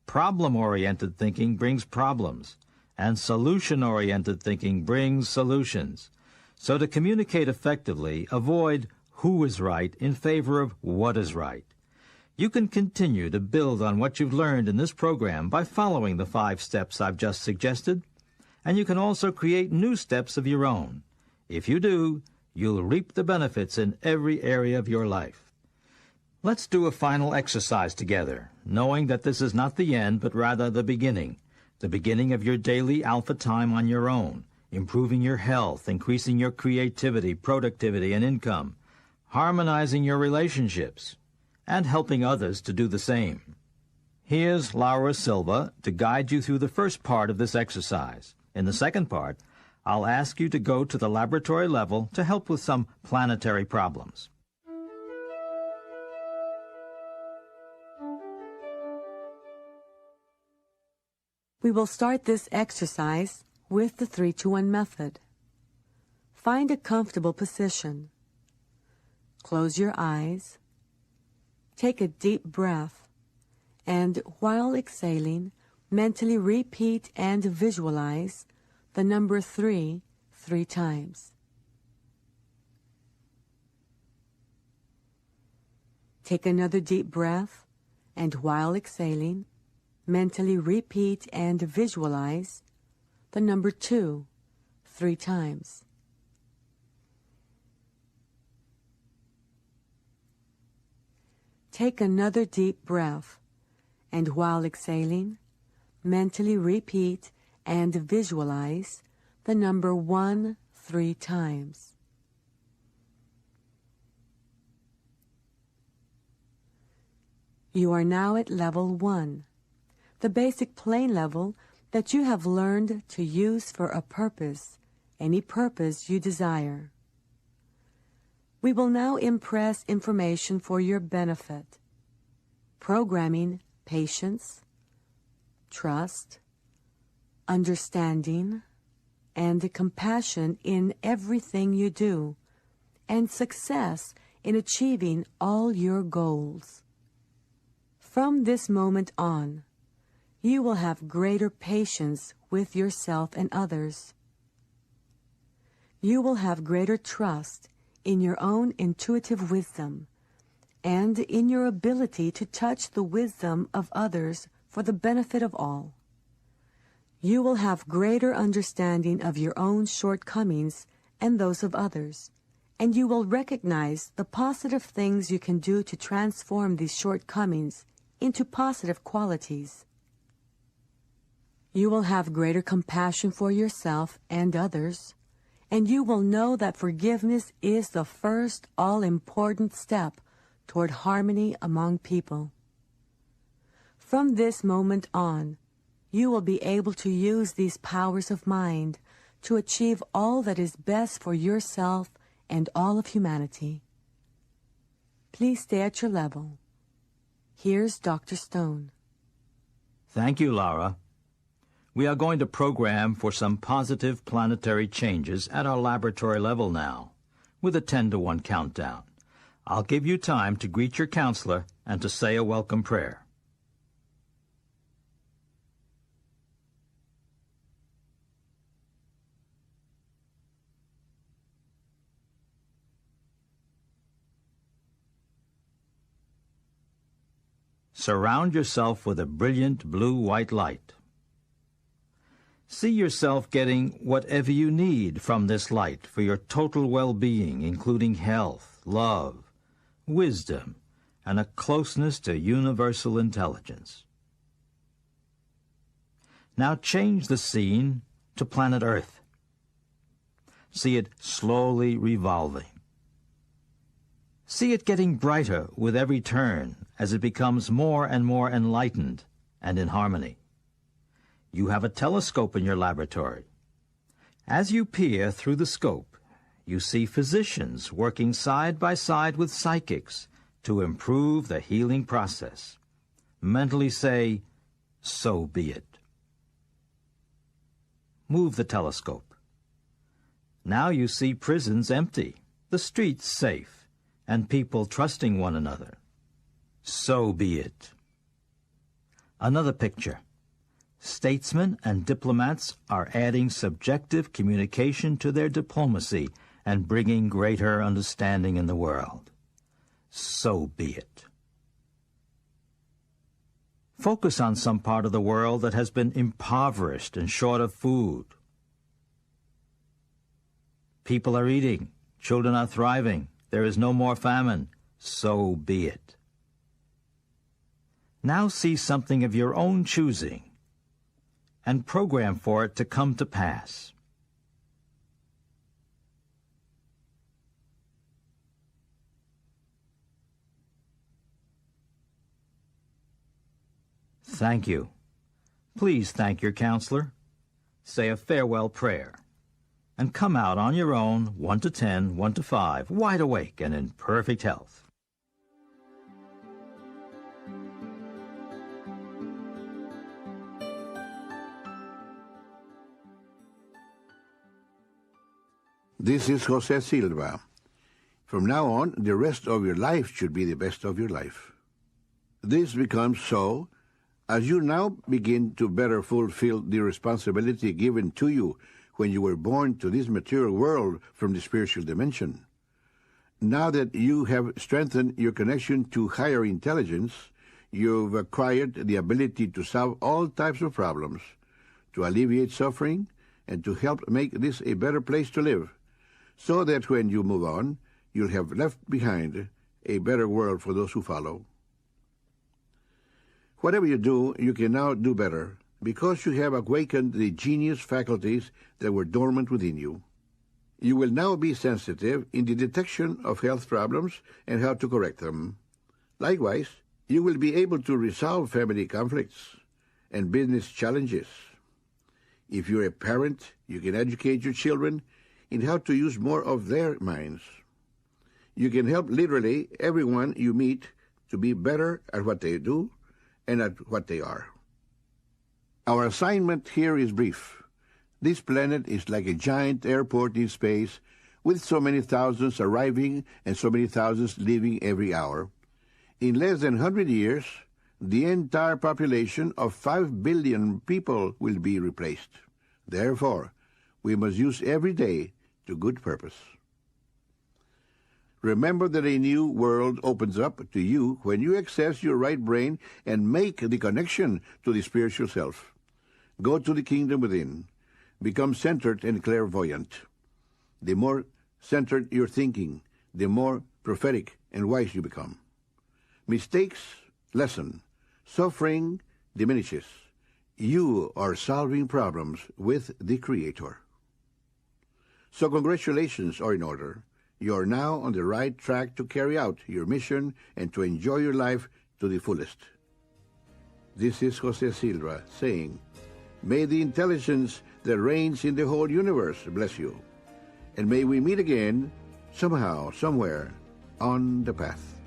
Problem-oriented thinking brings problems, and solution-oriented thinking brings solutions. So to communicate effectively, avoid who is right in favor of what is right. You can continue to build on what you've learned in this program by following the 5 steps I've just suggested, and you can also create new steps of your own. If you do, you'll reap the benefits in every area of your life. Let's do a final exercise together, knowing that this is not the end, but rather the beginning of your daily alpha time on your own, improving your health, increasing your creativity, productivity, and income, harmonizing your relationships, and helping others to do the same. Here's Laura Silva to guide you through the first part of this exercise. In the second part, I'll ask you to go to the laboratory level to help with some planetary problems. We will start this exercise with the 3-2-1 method. Find a comfortable position. Close your eyes. Take a deep breath, and while exhaling, mentally repeat and visualize the number 3 times. Take another deep breath, and while exhaling, mentally repeat and visualize the number 2 3 times. Take another deep breath, and while exhaling, mentally repeat and visualize the number 1 3 times. You are now at level 1, the basic plane level that you have learned to use for a purpose, any purpose you desire. We will now impress information for your benefit, programming patience, trust, understanding, and compassion in everything you do, and success in achieving all your goals. From this moment on, you will have greater patience with yourself and others. You will have greater trust in your own intuitive wisdom and in your ability to touch the wisdom of others for the benefit of all. You will have greater understanding of your own shortcomings and those of others, and you will recognize the positive things you can do to transform these shortcomings into positive qualities. You will have greater compassion for yourself and others, and you will know that forgiveness is the first all-important step toward harmony among people. From this moment on, you will be able to use these powers of mind to achieve all that is best for yourself and all of humanity. Please stay at your level. Here's Dr. Stone. Thank you, Laura. We are going to program for some positive planetary changes at our laboratory level now, with a 10-to-1 countdown. I'll give you time to greet your counselor and to say a welcome prayer. Surround yourself with a brilliant blue-white light. See yourself getting whatever you need from this light for your total well-being, including health, love, wisdom, and a closeness to universal intelligence. Now change the scene to planet Earth. See it slowly revolving. See it getting brighter with every turn as it becomes more and more enlightened and in harmony. You have a telescope in your laboratory. As you peer through the scope, you see physicians working side by side with psychics to improve the healing process. Mentally say, "So be it." Move the telescope. Now you see prisons empty, the streets safe, and people trusting one another. So be it. Another picture. Statesmen and diplomats are adding subjective communication to their diplomacy and bringing greater understanding in the world. So be it. Focus on some part of the world that has been impoverished and short of food. People are eating, children are thriving, there is no more famine. So be it. Now see something of your own choosing and program for it to come to pass. Thank you. Please thank your counselor. Say a farewell prayer. And come out on your own, 1 to 10, 1 to 5, wide awake and in perfect health. This is José Silva. From now on, the rest of your life should be the best of your life. This becomes so as you now begin to better fulfill the responsibility given to you when you were born to this material world from the spiritual dimension. Now that you have strengthened your connection to higher intelligence, you've acquired the ability to solve all types of problems, to alleviate suffering, and to help make this a better place to live, so that when you move on, you'll have left behind a better world for those who follow. Whatever you do, you can now do better, because you have awakened the genius faculties that were dormant within you. You will now be sensitive in the detection of health problems and how to correct them. Likewise, you will be able to resolve family conflicts and business challenges. If you're a parent, you can educate your children in how to use more of their minds. You can help literally everyone you meet to be better at what they do and at what they are. Our assignment here is brief. This planet is like a giant airport in space with so many thousands arriving and so many thousands leaving every hour. In less than 100 years, the entire population of 5 billion people will be replaced. Therefore, we must use every day to good purpose. Remember that a new world opens up to you when you access your right brain and make the connection to the spiritual self. Go to the kingdom within. Become centered and clairvoyant. The more centered your thinking, the more prophetic and wise you become. Mistakes lessen. Suffering diminishes. You are solving problems with the Creator. So congratulations are in order. You are now on the right track to carry out your mission and to enjoy your life to the fullest. This is José Silva saying, may the intelligence that reigns in the whole universe bless you, and may we meet again somehow, somewhere, on the path.